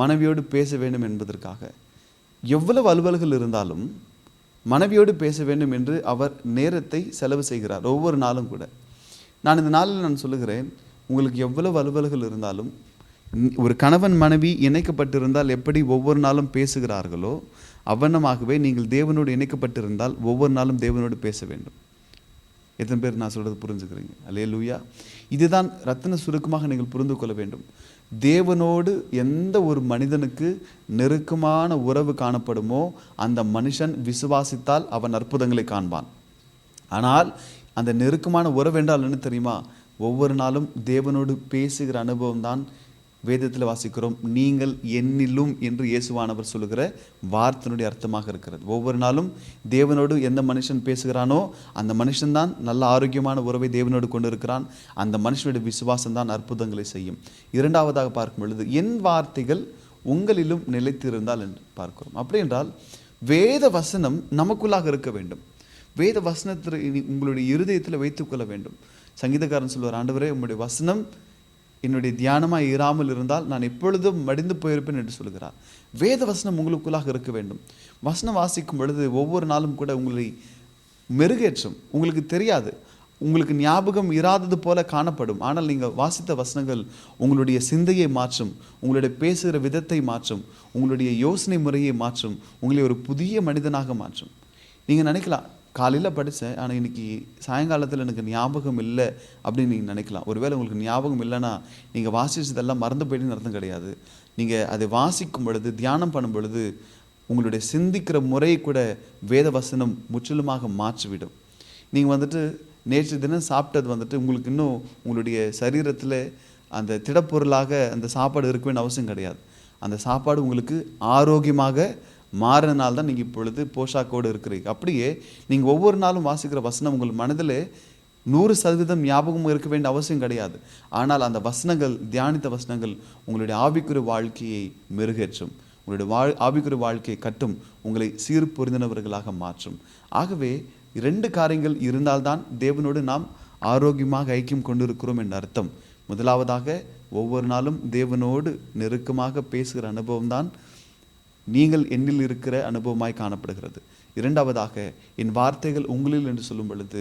மனைவியோடு பேச வேண்டும் என்பதற்காக. எவ்வளவு அலுவல்கள் இருந்தாலும் மனைவியோடு பேச வேண்டும் என்று அவர் நேரத்தை செலவு செய்கிறார் ஒவ்வொரு நாளும் கூட. நான் இந்த நாளில் நான் சொல்லுகிறேன், உங்களுக்கு எவ்வளவு அலுவல்கள் இருந்தாலும் ஒரு கணவன் மனைவி இணைக்கப்பட்டிருந்தால் எப்படி ஒவ்வொரு நாளும் பேசுகிறார்களோ அவ்வண்ணமாகவே நீங்கள் தேவனோடு இணைக்கப்பட்டிருந்தால் ஒவ்வொரு நாளும் தேவனோடு பேச வேண்டும். எத்தனை பேர் நான் சொல்கிறது புரிஞ்சுக்கிறீங்க? அல்லேலூயா. இதுதான் ரத்தின சுருக்கமாக நீங்கள் புரிந்து கொள்ள வேண்டும். தேவனோடு எந்த ஒரு மனிதனுக்கு நெருக்கமான உறவு காணப்படுமோ அந்த மனுஷன் விசுவாசித்தால் அவன் அற்புதங்களை காண்பான். ஆனால் அந்த நெருக்கமான உறவு என்றால் என்ன தெரியுமா? ஒவ்வொரு நாளும் தேவனோடு பேசுகிற அனுபவம் தான் வேதத்தில் வாசிக்கிறோம். நீங்கள் என்னிலும் என்று இயேசுவானவர் சொல்லுகிற வார்த்தையினுடைய அர்த்தமாக இருக்கிறது. ஒவ்வொரு நாளும் தேவனோடு எந்த மனுஷன் பேசுகிறானோ அந்த மனுஷன்தான் நல்ல ஆரோக்கியமான உறவை தேவனோடு கொண்டு இருக்கிறான். அந்த மனுஷனுடைய விசுவாசம் தான் அற்புதங்களை செய்யும். இரண்டாவதாக பார்க்கும் பொழுது என் வார்த்தைகள் உங்களிலும் நிலைத்திருந்தால் என்று பார்க்கிறோம். அப்படி என்றால் வேத வசனம் நமக்குள்ளாக இருக்க வேண்டும். வேத வசனத்தில் உங்களுடைய இருதயத்தில் வைத்துக்கொள்ள வேண்டும். சங்கீதக்காரன் சொல்வார், ஆண்டவரே உம்முடைய வசனம் என்னுடைய தியானமாக இராமல் இருந்தால் நான் எப்பொழுதும் மடிந்து போயிருப்பேன் என்று சொல்கிறார். வேத வசனம் உங்களுக்குள்ளாக இருக்க வேண்டும். வசனம் வாசிக்கும் பொழுது ஒவ்வொரு நாளும் கூட உங்களை மெருகேற்றும். உங்களுக்கு தெரியாது, உங்களுக்கு ஞாபகம் இராதது போல காணப்படும். ஆனால் நீங்கள் வாசித்த வசனங்கள் உங்களுடைய சிந்தையை மாற்றும், உங்களுடைய பேசுகிற விதத்தை மாற்றும், உங்களுடைய யோசனை முறையை மாற்றும், உங்களை ஒரு புதிய மனிதனாக மாற்றும். நீங்கள் நினைக்கலாம், காலையில் படித்தேன் ஆனால் இன்றைக்கி சாயங்காலத்தில் எனக்கு ஞாபகம் இல்லை அப்படின்னு நீங்கள் நினைக்கலாம். ஒருவேளை உங்களுக்கு ஞாபகம் இல்லைன்னா நீங்கள் வாசிச்சதெல்லாம் மறந்து போயிட்டுன்னு அர்த்தம் கிடையாது. நீங்கள் அதை வாசிக்கும் பொழுது, தியானம் பண்ணும் பொழுது உங்களுடைய சிந்திக்கிற முறையை கூட வேத வசனம் முற்றிலுமாக மாற்றிவிடும். நீங்கள் நேற்று தினம் சாப்பிட்டது உங்களுக்கு இன்னும் உங்களுடைய சரீரத்தில் அந்த திடப்பொருளாக அந்த சாப்பாடு இருக்க வேண்டிய அவசியம் கிடையாது. அந்த சாப்பாடு உங்களுக்கு ஆரோக்கியமாக மாறினால் தான் நீங்கள் இப்பொழுது போஷாக்கோடு இருக்கிறீங்க. அப்படியே நீங்கள் ஒவ்வொரு நாளும் வாசிக்கிற வசனம் உங்கள் மனதில் 100% ஞாபகம் இருக்க வேண்டிய அவசியம் கிடையாது. ஆனால் அந்த வசனங்கள், தியானித்த வசனங்கள் உங்களுடைய ஆவிக்குரிய வாழ்க்கையை மெருகேற்றும், உங்களுடைய ஆவிக்குரிய வாழ்க்கையை கட்டும், உங்களை சீர் பொருந்தினவர்களாக மாற்றும். ஆகவே 2 காரியங்கள் இருந்தால்தான் தேவனோடு நாம் ஆரோக்கியமாக ஐக்கியம் கொண்டிருக்கிறோம் என்ற அர்த்தம். முதலாவதாக ஒவ்வொரு நாளும் தேவனோடு நெருக்கமாக பேசுகிற அனுபவம் தான் நீங்கள் என்னில் இருக்கிற அனுபவமாய் காணப்படுகிறது. இரண்டாவதாக என் வார்த்தைகள் உங்களில் என்று சொல்லும் பொழுது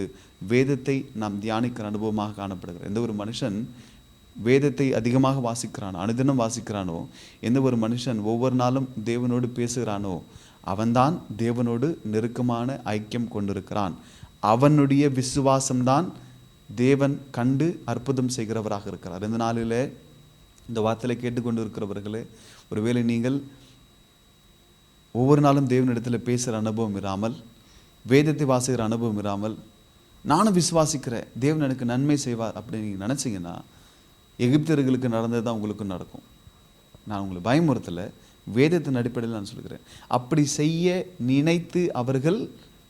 வேதத்தை நாம் தியானிக்கிற அனுபவமாக காணப்படுகிறது. எந்த ஒரு மனுஷன் வேதத்தை அதிகமாக வாசிக்கிறானோ, அனுதினம் வாசிக்கிறானோ, எந்த ஒரு மனுஷன் ஒவ்வொரு நாளும் தேவனோடு பேசுகிறானோ அவன்தான் தேவனோடு நெருக்கமான ஐக்கியம் கொண்டிருக்கிறான். அவனுடைய விசுவாசம்தான் தேவன் கண்டு அற்புதம் செய்கிறவராக இருக்கிறார். இந்த நாளில் இந்த வார்த்தையை கேட்டுக்கொண்டு இருக்கிறவர்களே, ஒருவேளை நீங்கள் ஒவ்வொரு நாளும் தேவனிடத்தில் பேசுகிற அனுபவம் இராமல், வேதத்தை வாசிக்கிற அனுபவம் இராமல், நானும் விசுவாசிக்கிறேன் தேவன் எனக்கு நன்மை செய்வார் அப்படின்னு நீங்கள் நினச்சிங்கன்னா எகிப்தியர்களுக்கு நடந்தது தான் உங்களுக்கும் நடக்கும். நான் உங்களை பயமுறுத்தலை, வேதத்தின் அடிப்படையில் நான் சொல்கிறேன். அப்படி செய்ய நினைத்து அவர்கள்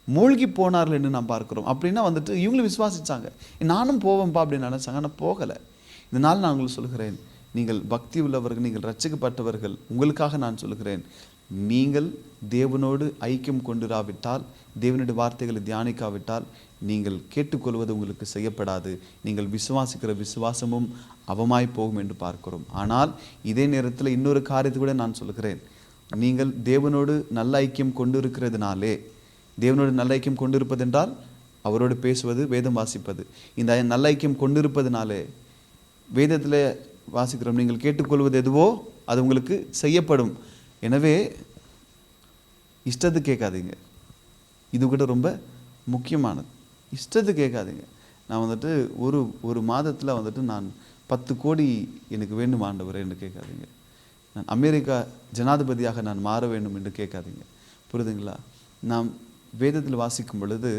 மூழ்கி போனார்கள் என்று நாம் பார்க்கிறோம். அப்படின்னா இவங்களும் விசுவாசித்தாங்க, நானும் போவேன்ப்பா அப்படின்னு நினச்சாங்க, ஆனால் போகலை. இதனால் நான் உங்களுக்கு சொல்கிறேன், நீங்கள் பக்தி உள்ளவர்கள், நீங்கள் ரட்சிக்கப்பட்டவர்கள், உங்களுக்காக நான் சொல்கிறேன், நீங்கள் தேவனோடு ஐக்கியம் கொண்டிராவிட்டால், தேவனுடைய வார்த்தைகளை தியானிக்காவிட்டால் நீங்கள் கேட்டுக்கொள்வது உங்களுக்கு செய்யப்படாது. நீங்கள் விசுவாசிக்கிற விசுவாசமும் அவமாய் போகும் என்று பார்க்கிறோம். ஆனால் இதே நேரத்தில் இன்னொரு காரியத்தை கூட நான் சொல்கிறேன். நீங்கள் தேவனோடு நல்ல ஐக்கியம் கொண்டிருக்கிறதுனாலே, தேவனோடு நல்ல ஐக்கியம் கொண்டிருப்பதென்றால் அவரோடு பேசுவது, வேதம் வாசிப்பது. இந்த நல்ல ஐக்கியம் கொண்டிருப்பதனாலே வேதத்தில் வாசிக்கிறோம், நீங்கள் கேட்டுக்கொள்வது எதுவோ அது உங்களுக்கு செய்யப்படும். எனவே இஷ்டத்து கேட்காதீங்க. இது கூட ரொம்ப முக்கியமானது. இஷ்டத்து கேட்காதீங்க. நான் ஒரு மாதத்தில் நான் 10 கோடி எனக்கு வேண்டும் ஆண்டவரே என்று கேட்காதீங்க. நான் அமெரிக்கா ஜனாதிபதியாக நான் மாற வேண்டும் என்று கேட்காதீங்க. புரியுதுங்களா? நாம் வேதத்தில் வாசிக்கும் பொழுது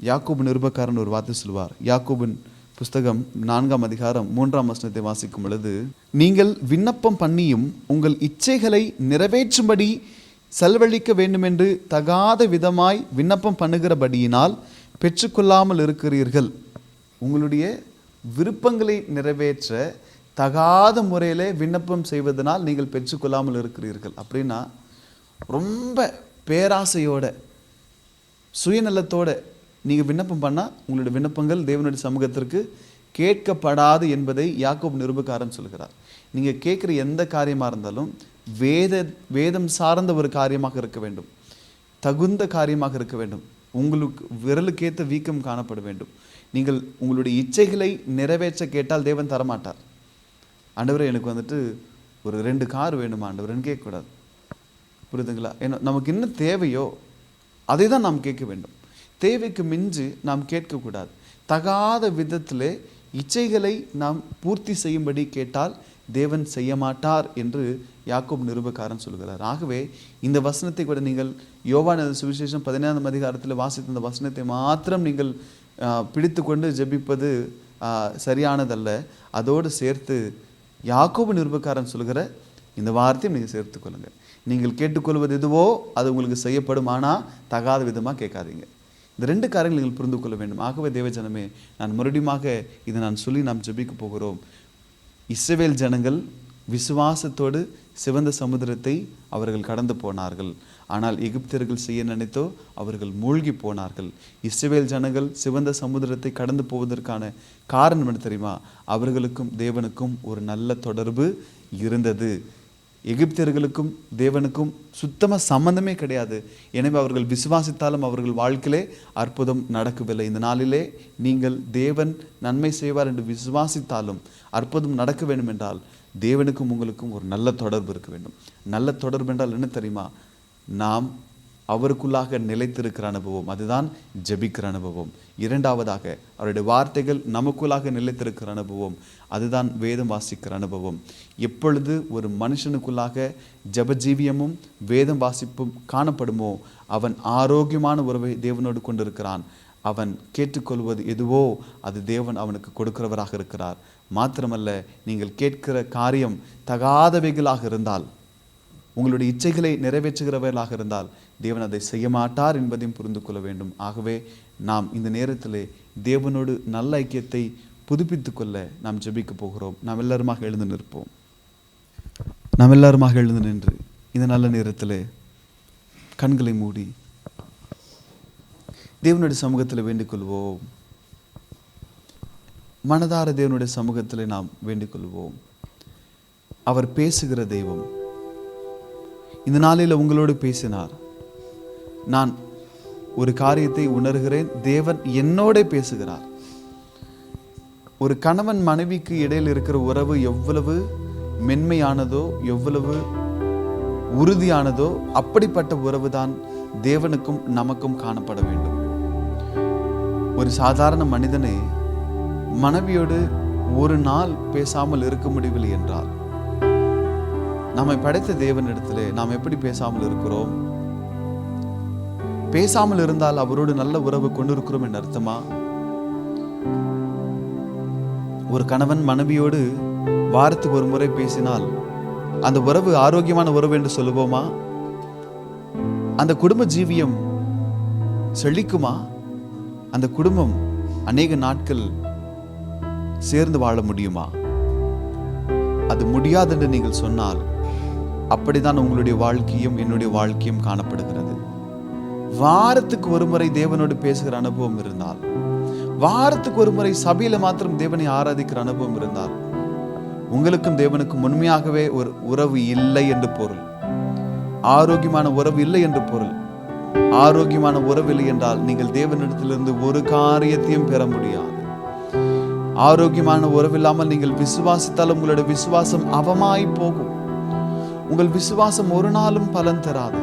யாக்கோபு நிருபக்காரன் ஒரு வார்த்தை சொல்வார். யாக்கோபின் புஸ்தகம் 4ஆம் அதிகாரம் 3ஆம் வசனத்தை வாசிக்கும் பொழுது, நீங்கள் விண்ணப்பம் பண்ணியும் உங்கள் இச்சைகளை நிறைவேற்றும்படி செலவழிக்க வேண்டுமென்று தகாத விதமாய் விண்ணப்பம் பண்ணுகிறபடியினால் பெற்றுக்கொள்ளாமல் இருக்கிறீர்கள். உங்களுடைய விருப்பங்களை நிறைவேற்ற தகாத முறையில் விண்ணப்பம் செய்வதனால் நீங்கள் பெற்றுக்கொள்ளாமல் இருக்கிறீர்கள். அப்படின்னா ரொம்ப பேராசையோட, சுயநலத்தோட நீங்கள் விண்ணப்பம் பண்ணால் உங்களுடைய விண்ணப்பங்கள் தேவனுடைய சமூகத்திற்கு கேட்கப்படாது என்பதை யாக்கோபு நிருபக்காரன் சொல்கிறார். நீங்கள் கேட்குற எந்த காரியமாக இருந்தாலும் வேதம் சார்ந்த ஒரு காரியமாக இருக்க வேண்டும், தகுந்த காரியமாக இருக்க வேண்டும். உங்களுக்கு விரலுக்கேற்ற வீக்கம் காணப்பட வேண்டும். நீங்கள் உங்களுடைய இச்சைகளை நிறைவேற்ற கேட்டால் தேவன் தரமாட்டார். ஆண்டவரே எனக்கு வந்துட்டு ஒரு 2 கார் வேணுமா ஆண்டவரேன்னு கேட்கக்கூடாது. புரியுதுங்களா? ஏன்னா நமக்கு என்ன தேவையோ அதை தான் நாம் கேட்க வேண்டும். தேவைக்கு மிஞ்சி நாம் கேட்கக்கூடாது. தகாத விதத்திலே இச்சைகளை நாம் பூர்த்தி செய்யும்படி கேட்டால் தேவன் செய்ய மாட்டார் என்று யாக்கோபு நிருபக்காரன் சொல்கிறார். ஆகவே இந்த வசனத்தை கூட நீங்கள் யோவான் சுவிசேஷம் 15ஆம் அதிகாரத்தில் வாசித்த இந்த வசனத்தை மாத்திரம் நீங்கள் பிடித்து கொண்டு ஜெபிப்பது சரியானதல்ல. அதோடு சேர்த்து யாக்கோபு நிருபக்காரன் சொல்கிற இந்த வார்த்தையும் நீங்கள் சேர்த்து கொள்ளுங்கள். நீங்கள் கேட்டுக்கொள்வது எதுவோ அது உங்களுக்கு செய்யப்படும், ஆனால் தகாத விதமாக கேட்காதீங்க. இந்த 2 காரியங்கள் நீங்கள் புரிந்து கொள்ள வேண்டும். ஆகவே தேவஜனமே, நான் மறுபடியுமாக இதை நான் சொல்லி நாம் ஜெபிக்க போகிறோம். இஸ்ரவேல் ஜனங்கள் விசுவாசத்தோடு சிவந்த சமுத்திரத்தை அவர்கள் கடந்து போனார்கள். ஆனால் எகிப்தியர்கள் செய்ய நினைத்தோ அவர்கள் மூழ்கி போனார்கள். இஸ்ரவேல் ஜனங்கள் சிவந்த சமுத்திரத்தை கடந்து போவதற்கான காரணம் என்ன தெரியுமா? அவர்களுக்கும் தேவனுக்கும் ஒரு நல்ல தொடர்பு இருந்தது. எகிப்தியர்களுக்கும் தேவனுக்கும் சுத்தமாக சம்பந்தமே கிடையாது. எனவே அவர்கள் விசுவாசித்தாலும் அவர்கள் வாழ்க்கையிலே அற்புதம் நடக்கவில்லை. இந்த நாளிலே நீங்கள் தேவன் நன்மை செய்வார் என்று விசுவாசித்தாலும் அற்புதம் நடக்க வேண்டும் என்றால் தேவனுக்கும் உங்களுக்கும் ஒரு நல்ல தொடர்பு இருக்க வேண்டும். நல்ல தொடர்பு என்றால் என்ன தெரியுமா? நாம் அவருக்குள்ளாக நிலைத்திருக்கிற அனுபவம், அதுதான் ஜெபிக்கிற அனுபவம். 2வதாக அவருடைய வார்த்தைகள் நமக்குள்ளாக நிலைத்திருக்கிற அனுபவம், அதுதான் வேதம் வாசிக்கிற அனுபவம். எப்பொழுது ஒரு மனுஷனுக்குள்ளாக ஜபஜீவியமும் வேதம் வாசிப்பும் காணப்படுமோ அவன் ஆரோக்கியமான உறவை தேவனோடு கொண்டிருக்கிறான். அவன் கேட்டுக்கொள்வது எதுவோ அது தேவன் அவனுக்கு கொடுக்கிறவராக இருக்கிறார். மாத்திரமல்ல, நீங்கள் கேட்கிற காரியம் தகாதவைகளாக இருந்தால், உங்களுடைய இச்சைகளை நிறைவேற்றுகிறவர்களாக இருந்தால் தேவன் அதை செய்ய மாட்டார் என்பதையும் புரிந்து கொள்ள வேண்டும். ஆகவே நாம் இந்த நேரத்திலே தேவனோடு நல்ல ஐக்கியத்தை புதுப்பித்து கொள்ள நாம் ஜெபிக்க போகிறோம். நாம் எல்லாருமாக எழுந்து நிற்போம். நாம் எல்லாருமாக எழுந்து நின்று இந்த நல்ல நேரத்திலே கண்களை மூடி தேவனுடைய சமூகத்தில் வேண்டிக் கொள்வோம். மனதார தேவனுடைய சமூகத்தில் நாம் வேண்டிக் கொள்வோம். அவர் பேசுகிற தெய்வம். இந்த நாளில் உங்களோடு பேசினார். நான் ஒரு காரியத்தை உணர்கிறேன், தேவன் என்னோட பேசுகிறார். ஒரு கணவன் மனைவிக்கு இடையில் இருக்கிற உறவு எவ்வளவு மென்மையானதோ, எவ்வளவு உறுதியானதோ, அப்படிப்பட்ட உறவு தான் தேவனுக்கும் நமக்கும் காணப்பட வேண்டும். ஒரு சாதாரண மனிதனை மனைவியோடு ஒரு நாள் பேசாமல் இருக்க முடியவில்லை என்றால், நம்மை படைத்த தேவனிடத்திலே நாம் எப்படி பேசாமல் இருக்கிறோம்? பேசாமல் இருந்தால் அவரோடு நல்ல உறவு கொண்டிருக்கிறோம் என்று அர்த்தமா? ஒரு கணவன் மனைவியோடு வாரத்துக்கு ஒரு முறை பேசினால் அந்த உறவு ஆரோக்கியமான உறவு என்று சொல்லுவோமா? அந்த குடும்ப ஜீவியம் செழிக்குமா? அந்த குடும்பம் அநேக நாட்கள் சேர்ந்து வாழ முடியுமா? அது முடியாது என்று நீங்கள் சொன்னால், அப்படிதான் உங்களுடைய வாழ்க்கையும் என்னுடைய வாழ்க்கையும் காணப்படுகிறது. வாரத்துக்கு ஒரு முறை தேவனோடு பேசுகிற அனுபவம் இருந்தால், வாரத்துக்கு ஒரு முறை சபையில மாத்திரம் தேவனை ஆராதிக்கிற அனுபவம் இருந்தால், உங்களுக்கும் தேவனுக்கும் உண்மையாகவே ஒரு உறவு இல்லை என்று பொருள். ஆரோக்கியமான உறவு இல்லை என்று பொருள். ஆரோக்கியமான உறவு இல்லை என்றால் நீங்கள் தேவனிடத்திலிருந்து ஒரு காரியத்தையும் பெற முடியாது. ஆரோக்கியமான உறவு இல்லாமல் நீங்கள் விசுவாசித்தாலும் உங்களுடைய விசுவாசம் அவமாய் போகும். உங்கள் விசுவாசம் ஒரு நாளும் பலன் தராது.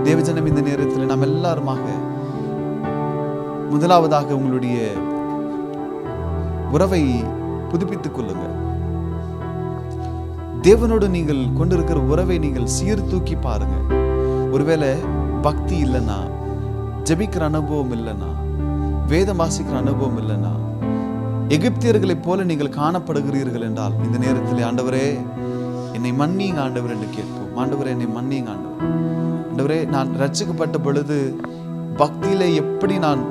தேவஜனம், இந்த நேரத்தில் நாம் எல்லாருமாக முதலாவதாக உங்களுடைய உறவை புதுப்பித்துக் கொள்ளுங்கள். தேவனோடு நீங்கள் கொண்டிருக்கிற உறவை நீங்கள் சீர்தூக்கி பாருங்க. ஒருவேளை பக்தி இல்லைன்னா, ஜெபிக்கிற அனுபவம் இல்லைன்னா, வேதம் வாசிக்கிற அனுபவம் இல்லைன்னா, எகிப்தியர்களைப் போல நீங்கள் காணப்படுகிறீர்கள் என்றால், இந்த நேரத்தில் ஆண்டவரே என்னை மன்னியுங்க ஆண்டவர் என்று கேட்போம். ஆண்டவரே என்னை மன்னியுங்க ஆண்டவர். ஆண்டவரே, நான் ரட்சிக்கப்பட்ட பொழுது பக்தியிலே எப்படி நான்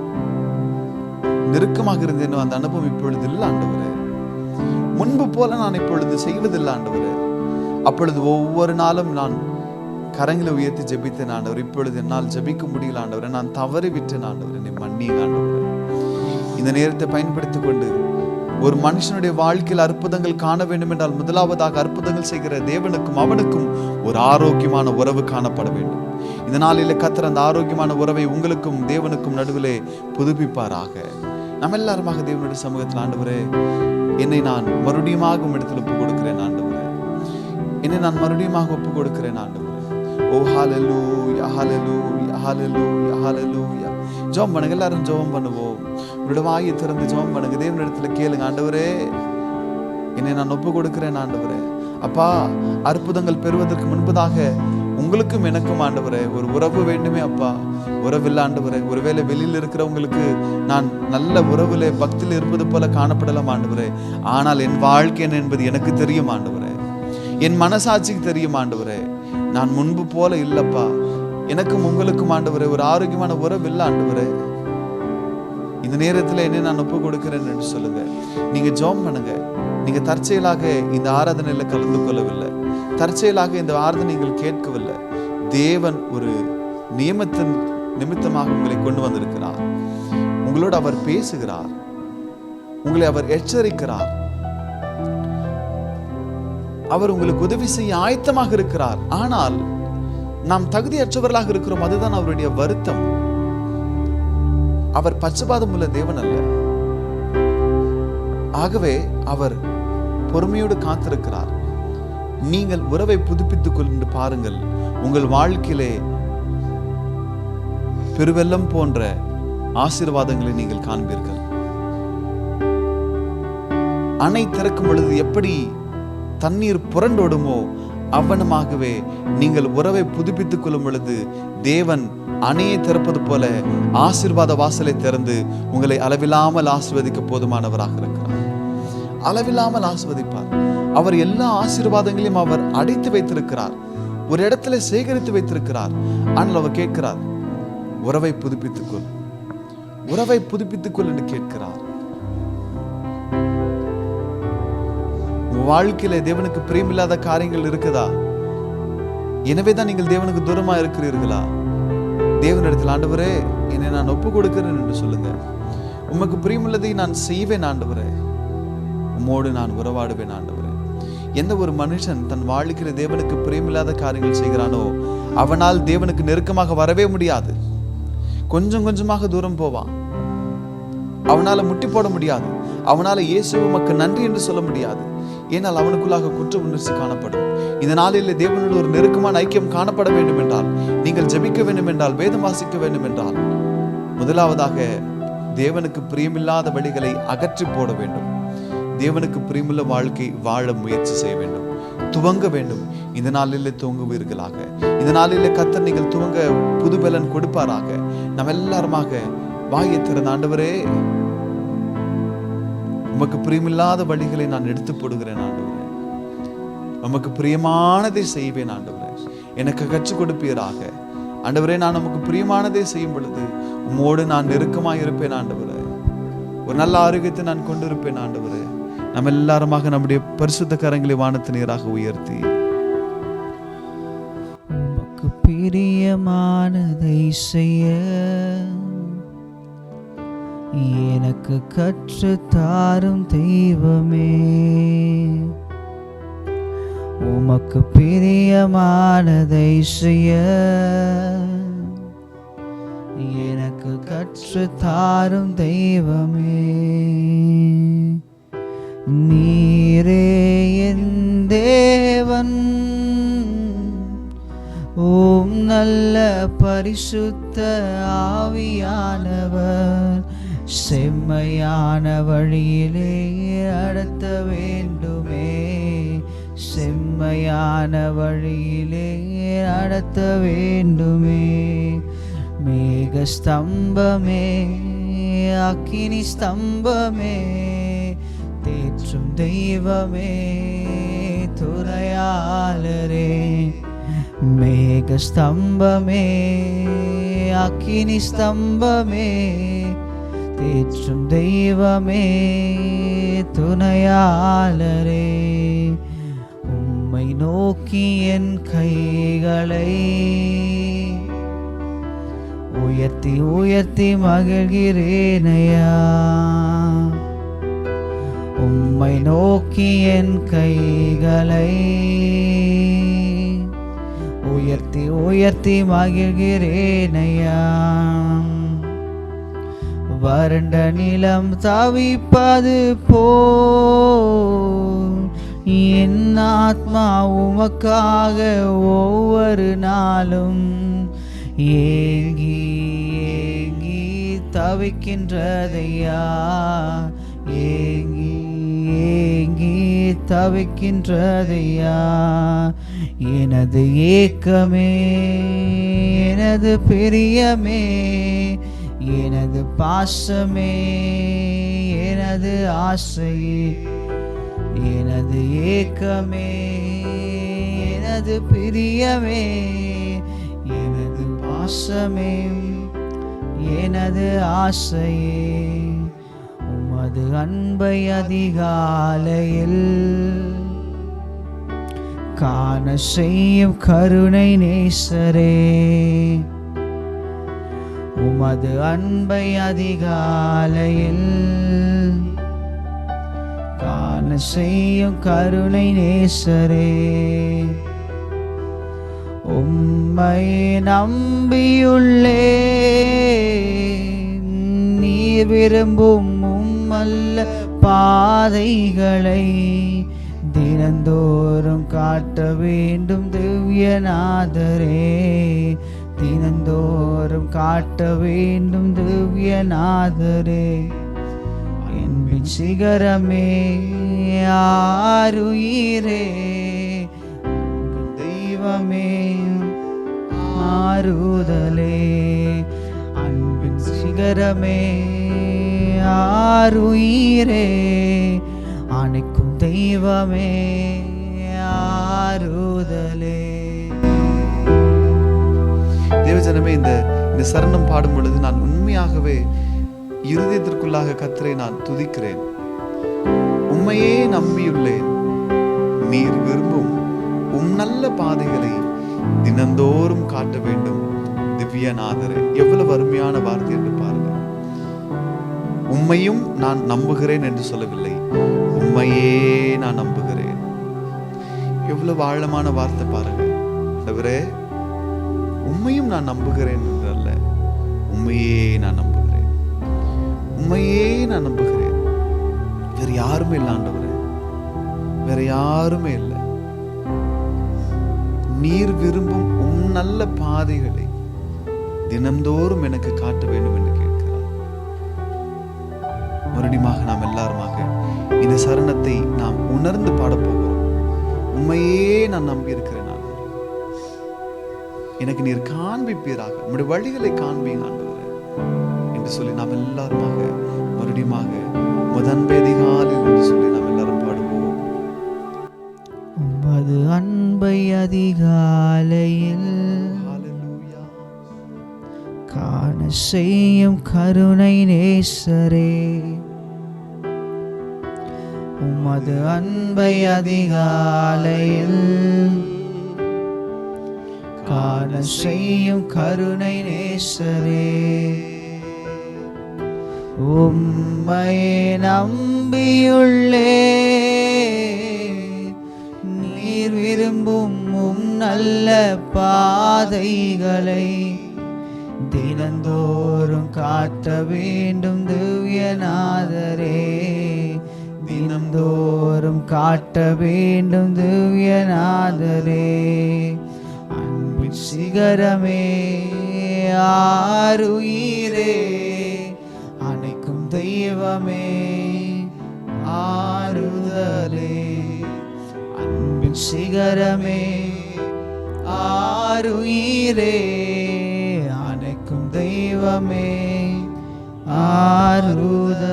நெருக்கமாக இருந்தேனோ அந்த அனுபவம் இப்பொழுது இல்லை ஆண்டவரே. முன்பு போல நான் இப்பொழுது செய்வதில்லை ஆண்டவரே. அப்பொழுது ஒவ்வொரு நாளும் நான் கரங்களை உயர்த்தி ஜெபித்தேன் ஆண்டவர். இப்பொழுது என்னால் ஜெபிக்க முடியல ஆண்டவரே. நான் தவறி விட்டேன் ஆண்டவர். என்னை மன்னியுங்க ஆண்டவரே. இந்த நேரத்தை பயன்படுத்திக் கொண்டு ஒரு மனுஷனுடைய வாழ்க்கையில் அற்புதங்கள் காண வேண்டும் என்றால் முதலாவதாக அற்புதங்கள் செய்கிற தேவனுக்கும் அவனுக்கும் ஒரு ஆரோக்கியமான உறவு காணப்பட வேண்டும். இந்த நாளிலே கர்த்தர் அந்த ஆரோக்கியமான உறவை உங்களுக்கும் தேவனுக்கும் நடுவிலே புதுப்பிப்பாராக. நம்ம எல்லாருமாக தேவனுடைய சமூகத்தில், ஆண்டவரே, என்னை நான் மறுபடியுமாக உம்மிடத்தில் ஒப்பு கொடுக்கிறேன் ஆண்டவரே, என்னை நான் மறுபடியுமாக ஒப்பு கொடுக்கிறேன் ஆண்டவரே. ஓ ஹல்லேலூயா, ஹல்லேலூயா, ஹல்லேலூயா, ஹல்லேலூயா. ஜெபம் பண்ணுங்க, எல்லாரும் ஜெபம் பண்ணுவோம். உங்களுடைய வாயை திறந்து ஜெபம் பண்ணுங்க, தேவனிடத்துல கேளுங்க. ஆண்டவரே, என்னை நான் ஒப்பு கொடுக்கிறேன் ஆண்டவரே. அப்பா, அற்புதங்கள் பெறுவதற்கு முன்பதாக உங்களுக்கும் எனக்கும் ஆண்டவரே ஒரு உறவு வேண்டுமே அப்பா. உறவில்லை ஆண்டவரே. ஒருவேளை வெளியில் இருக்கிறவங்களுக்கு நான் நல்ல உறவுல பக்தியில் இருப்பது போல காணப்படலாம் ஆண்டவரே. ஆனால் என் வாழ்க்கை என்ன என்பது எனக்கு தெரியும் ஆண்டவரே. என் மனசாட்சிக்கு தெரியும் ஆண்டவரே. நான் முன்பு போல இல்லப்பா. எனக்கும் உங்களுக்கும் ஆண்டவரே ஒரு ஆரோக்கியமான உறவு இல்லை ஆண்டவரே. இந்த நேரத்தில் என்ன நான் ஒப்பு கொடுக்கிறேன் என்று சொல்லுங்க. நீங்க ஜெபம் பண்ணுங்க. நீங்க தற்செயலாக இந்த ஆராதனையில கலந்து கொள்ளவில்லை, தற்செயலாக இந்த ஆராதனை நீங்கள் கேட்கவில்லை. தேவன் ஒரு நியமத்தின் நிமித்தமாக உங்களை கொண்டு வந்திருக்கிறார். உங்களோடு அவர் பேசுகிறார், உங்களை அவர் எச்சரிக்கிறார், அவர் உங்களுக்கு உதவி செய்ய ஆயத்தமாக இருக்கிறார். ஆனால் நாம் தகுதியற்றவர்களாக இருக்கிறோம். அதுதான் அவருடைய வருத்தம். அவர் பட்சபாதம் உள்ள தேவன் அல்ல. ஆகவே அவர் பொறுமையோடு காத்திருக்கிறார். நீங்கள் உறவை புதுப்பித்துக் கொண்டு பாருங்கள். உங்கள் வாழ்க்கையிலே பெருவெல்லம் போன்ற ஆசீர்வாதங்களை நீங்கள் காண்பீர்கள். அணை திறக்கும் பொழுது எப்படி தண்ணீர் புரண்டோடுமோ அவ்வனமாகவே நீங்கள் உறவை புதுப்பித்துக் கொள்ளும் பொழுது தேவன் அணையை திறப்பது போல ஆசீர்வாத வாசலை திறந்து உங்களை அளவில்லாமல் ஆசீர்வதிக்க போதுமானவராக இருக்கிறார். அளவில்லாமல் ஆசீர்வதிப்பார். அவர் எல்லா ஆசீர்வாதங்களையும் அவர் அடைத்து வைத்திருக்கிறார், ஒரு இடத்துல சேகரித்து வைத்திருக்கிறார். ஆனால் அவர் கேட்கிறார், உறவை புதுப்பித்துக்கொள், உறவை புதுப்பித்துக்கொள் என்று கேட்கிறார். வாழ்க்கையில தேவனுக்கு பிரியமில்லாத காரியங்கள் இருக்குதா? எனவேதான் நீங்கள் தேவனுக்கு தூரமா இருக்கிறீர்களா? தேவனிடத்தில், ஆண்டவரே, என்னை நான் ஒப்பு கொடுக்கிறேன் என்று சொல்லுங்க. உமக்கு பிரியமுள்ளதை நான் செய்வேன் ஆண்டவரே, உம்மோடு நான் உறவாடுவேன் ஆண்டவரே. எந்த ஒரு மனுஷன் தன் வாழ்க்கையில தேவனுக்கு பிரியமில்லாத காரியங்கள் செய்கிறானோ அவனால் தேவனுக்கு நெருக்கமாக வரவே முடியாது. கொஞ்சம் கொஞ்சமாக தூரம் போவான். அவனால முட்டி போட முடியாது. அவனால இயேசு உமக்கு நன்றி என்று சொல்ல முடியாது. ஏனால் அவனுக்குள்ளாக குற்ற உணர்ச்சி காணப்படும். இந்த நாளிலே தேவனோடு ஒரு நெருக்கமான ஐக்கியம் காணப்பட வேண்டும் என்றால், நீங்கள் ஜெபிக்க வேண்டும் என்றால், வேதம் வாசிக்க வேண்டும் என்றால், முதலாவதாக தேவனுக்கு பிரியமில்லாத வழிகளை அகற்றி போட வேண்டும். தேவனுக்கு பிரியமுள்ள வாழ்க்கை வாழ முயற்சி செய்ய வேண்டும், துவங்க வேண்டும். இந்த நாளிலே துவங்குவீர்களாக. இந்த நாளிலே கர்த்தர் நீங்கள் துவங்க புது பலன் கொடுப்பாராக. நம்ம எல்லாருமாக வாயை திறந்த, ஆண்டவரே, உமக்கு பிரியமில்லாத வழிகளை நான் எடுத்து போடுகிறேன் ஆண்டவரே, உமக்கு பிரியமானதை செய்வேன் ஆண்டவரே, எனக்கு கற்றுக் கொடுப்பீராக. ஆண்டவரே, நான் உமக்கு பிரியமானதை செய்யும் பொழுது உம்மோடு நான் நெருக்கமாக இருப்பேன் ஆண்டவரே. ஒரு நல்ல ஆரோக்கியத்தை நான் கொண்டிருப்பேன் ஆண்டவரே. நம்ம எல்லாருமாக நம்முடைய பரிசுத்த கரங்களை வானத்து நேராக உயர்த்தி, உமக்கு பிரியமானதை செய்ய எனக்கு கற்று தாரும் தெய்வமே, உமக்கு பிரியமானதை செய்ய எனக்கு கற்று தாரும் தெய்வமே. நீரே என் தேவன், ஓம் நல்ல பரிசுத்த ஆவியானவர், செம்மையான வழியிலே நடத்த வேண்டுமே, செம்மையான வழியிலே நடத்த வேண்டுமே. மேக ஸ்தம்பமே, அக்கினி ஸ்தம்பமே, தேற்றும் தெய்வமே, துணையாளரே. மேக ஸ்தம்பமே, அக்கினி ஸ்தம்பமே, தேற்றும் தெய்வமே, துணையாளரே. உம்மை நோக்கி என் கைகளை உயர்த்தி உயர்த்தி மகிழ்கிறேனையா. நோக்கி என் கைகளை உயர்த்தி உயர்த்தி மகிழ்கிறேனையா. வறண்ட நிலம் தவிப்பது போல் என் ஆத்மா உமக்காக ஒவ்வொரு நாளும் ஏங்கி ஏங்கி தவிக்கின்றதையா. ஏங்கி ஏங்கி தவிக்கின்றதையா. எனது ஏக்கமே, எனது பிரியமே, எனது பாசமே, எனது ஆசையே, எனது ஏக்கமே, எனது பிரியமே, எனது பாசமே, எனது ஆசையே, உமது அன்பை அதிகாலையில் காண செய்யும் கருணை நேசரே. உமது அன்பை அதிகாலையில் காண செய்யும் கருணை நேசரே. உம்மை நம்பியுள்ளே நீர் விரும்பும் உம்மல்ல பாதைகளை தினந்தோறும் காட்ட வேண்டும் திவ்யநாதரே. தினந்தோறும் காட்ட வேண்டும் திவ்யநாதரே. என்பின் சிகரமே, ஆருயிரே, தெய்வமே, ஆறுதலே. அன்பின் சிகரமே, ஆருயிரே, அணைக்கும் தெய்வமே, ஆறுதலே. தேவஜனமே, இந்த சரணம் பாடும் பொழுது நான் உண்மையாகவே இருதயத்திற்குள்ளாக கர்த்தரை நான் துதிக்கிறேன். உம்மையே நம்பியுள்ளேன், நீர் விரும்பும் உம் நல்ல பாதைகளை தினந்தோறும் காட்ட வேண்டும் திவ்யநாதரே. எவ்வளவு அருமையான வார்த்தை என்று பாருங்க. உம்மையும் நான் நம்புகிறேன் என்று சொல்லவில்லை, உம்மையே நான் நம்புகிறேன். எவ்வளவு ஆழமான வார்த்தை பாருங்க. ஆண்டவரே, உம்மையும் நான் நம்புகிறேன் என்று அல்ல, உம்மையே நான் நம்புகிறேன், உம்மையே நான் நம்புகிறேன். வேற யாருமே இல்லை ஆண்டவரே, வேற யாருமே இல்லை. நீர் விரும்பும் உம் நல்ல பாதைகளை தினந்தோறும் எனக்கு காட்ட வேண்டும் என்று கேட்கிறார். மறுபடியும் நாம் எல்லாருமாக இந்த சரணத்தை நாம் உணர்ந்து பாடப்போகிறோம். உம்மையே நான் நம்பி இருக்கிறேன், எனக்கு நீர் காண்பிப்பீராக, உம்முடைய வழிகளை காண்பீங்க ஆண்டவரே என்று சொல்லி நாம் எல்லாருமாக மறுபடியும் முதன்பே அதிகாலையில் என்று சொல்லி நாம் எல்லாரும் பாடுவோம். உமது அன்பை அதிகாலையில் காண செய்யும் கருணை நேசரே. உமது அன்பை அதிகாலையில் காண செய்யும் கருணை நேசரே. உம்மை நம்பியுள்ளே நீர் விரும்பும் உம் நல்ல பாதைகளை தினந்தோறும் காட்ட வேண்டும் திவ்யநாதரே. தினந்தோறும் காட்ட வேண்டும் திவ்யநாதரே. அன்பின் சிகரமே, ஆருயிரே, அணைக்கும் தெய்வமே, ஆறுதலே. அன்பின் சிகரமே, ஆருயிரே, அணைக்கும் தெய்வமே, ஆறுதலே.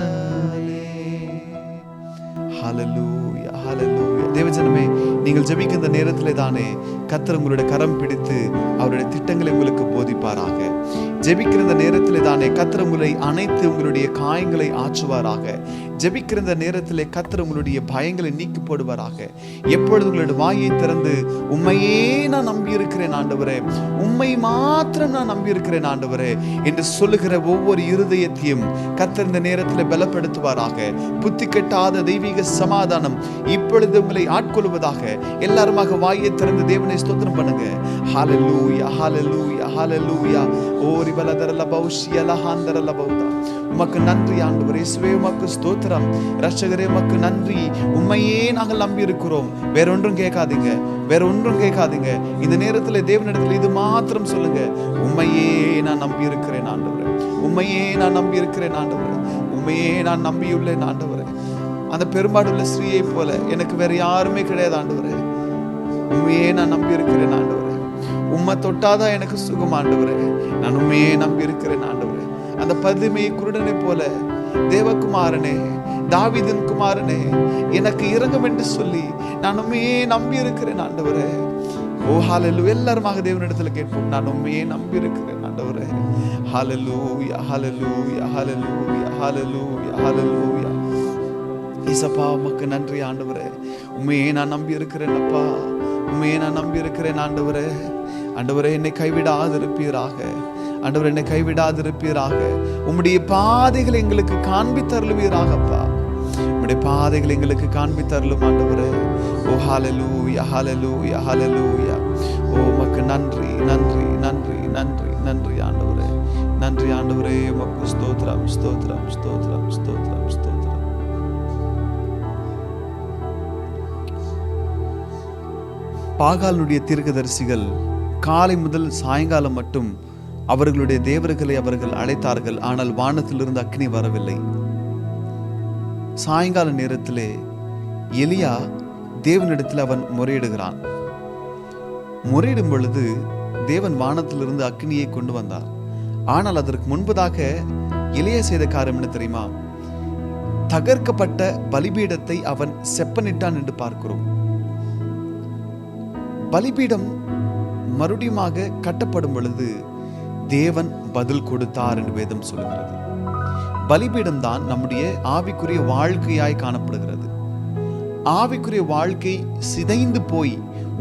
ஹல்லேலூயா, ஹல்லேலூயா. தேவஜனமே, நீங்கள் ஜெபிக்கிற இந்த நேரத்திலே தானே கர்த்தர் உங்களுடைய கரம் பிடித்து அவருடைய திட்டங்களை உங்களுக்கு போதிப்பாராக. ஜெபிக்கிற இந்த நேரத்திலே தானே கர்த்தர் உங்களை அனைத்து உங்களுடைய காயங்களை ஆற்றுவாராக. ஜெபிக்கிற இந்த நேரத்திலே கர்த்தர் உங்களுடைய பயங்களை நீக்கி போடுவாராக. எப்பொழுது உங்களுடைய வாயை திறந்து உம்மையே நான் நம்பி இருக்கிறேன் ஆண்டவரே, உம்மை மாத்திரம் நான் நம்பி இருக்கிறேன் ஆண்டவரே என்று சொல்லுகிற ஒவ்வொரு இருதயத்தையும் கர்த்தர் இந்த நேரத்தில் பலப்படுத்துவாராக. புத்தி கெட்டாத தெய்வீக சமாதானம் இப்பொழுது உங்களை ஆட்கொள்வதாக. எல்லாருமாக வாயை திறந்து தேவனை ஸ்தோத்திரம் பண்ணுங்க. ஹல்லேலூயா ஹல்லேலூயா ஹல்லேலூயா. ஓரி பலதரல பௌஷியல ஹாந்தரல பௌதா. உமக்கு நன்றி ஆண்டவரே, இயேசுவே உமக்கு ஸ்தோத்திரம். இரட்சகரே உமக்கு நன்றி. உம்மையே நாங்கள் நம்பி இருக்கிறோம். வேற ஒன்றும் கேட்காதீங்க, வேற ஒன்றும் கேட்காதீங்க. இந்த நேரத்தில் தேவனிடத்தில் இது மாத்திரம் சொல்லுங்க, உம்மையே நான் நம்பி இருக்கிறேன் ஆண்டவரே, உம்மையே நான் நம்பி இருக்கிறேன் ஆண்டவரே, உம்மையே நான் நம்பியுள்ளேன் ஆண்டவரே. அந்த பெரும்பாடுள்ள ஸ்ரீயை போல எனக்கு வேற யாருமே கிடையாது ஆண்டவரே, உண்மையே நான் நம்பி இருக்கிறேன் ஆண்டவரே. உம்மை தொட்டாதான் எனக்கு சுகம் ஆண்டவரே, நான் உண்மையே நம்பி இருக்கிறேன் ஆண்டவரே. அந்த பதுமை குருடனை போல தேவகுமாரனே, தாவீதின் குமாரனே, எனக்கு இரங்கும் என்று சொல்லி நான் உண்மையே நம்பி இருக்கிறேன் ஆண்டவரே. ஓ ஹல்லேலூயா. எல்லாருமாக தேவனிடத்துல கேட்போம், நான் உண்மையே நம்பி இருக்கிறேன் ஆண்டவரே. ஹல்லேலூயா ஹல்லேலூயா ஹல்லேலூயா ஹல்லேலூயா ஹல்லேலூயா. இயேசப்பா உமக்கு நன்றி ஆண்டவரே, உண்மையே நான் நம்பி இருக்கிறேன் அப்பா, உண்மையே நான் நம்பி இருக்கிறேன் ஆண்டவரே. ஆண்டவரே என்னை கைவிடாதிருப்பீராக, ஆண்டவரே என்னை கைவிடாதிருப்பீராக. உம்முடைய பாதைகளை எங்களுக்கு காண்பித்தருளுவீராகப்பா, உம்முடைய பாதைகளை எங்களுக்கு காண்பித்தருளும் ஆண்டவரே. ஓ ஹல்லேலூயா ஹல்லேலூயா ஹல்லேலூயா. ஓ உமக்கு நன்றி நன்றி நன்றி நன்றி நன்றி ஆண்டவரே, நன்றி ஆண்டவரே. உமக்கு ஸ்தோத்திரம் ஸ்தோத்திரம் ஸ்தோத்திரம் ஸ்தோத்திரம் ஸ்தோத்திரம். பாகாலுடைய தீர்க்கதரிசிகள் காலை முதல் சாயங்காலம் மட்டும் அவர்களுடைய தேவர்களை அவர்கள் அழைத்தார்கள். ஆனால் வானத்திலிருந்து அக்கினி வரவில்லை. சாயங்கால நேரத்திலே எலியா தேவனிடத்தில் அவன் முறையிடுகிறான். முறையிடும் பொழுது தேவன் வானத்திலிருந்து அக்கினியை கொண்டு வந்தார். ஆனால் அதற்கு முன்பதாக எலியா செய்த காரியம் என்ன தெரியுமா? தகர்க்கப்பட்ட பலிபீடத்தை அவன் செப்பனிட்டான் என்று பார்க்கிறோம். பலிபீடம் மறுபடியுமாக கட்டப்படும் பொழுது தேவன் பதில் கொடுத்தார் என்று வேதம் சொல்லுகிறது. பலிபீடம் தான் நம்முடைய ஆவிக்குரிய வாழ்க்கையாய் காணப்படுகிறது. ஆவிக்குரிய வாழ்க்கை சிதைந்து போய்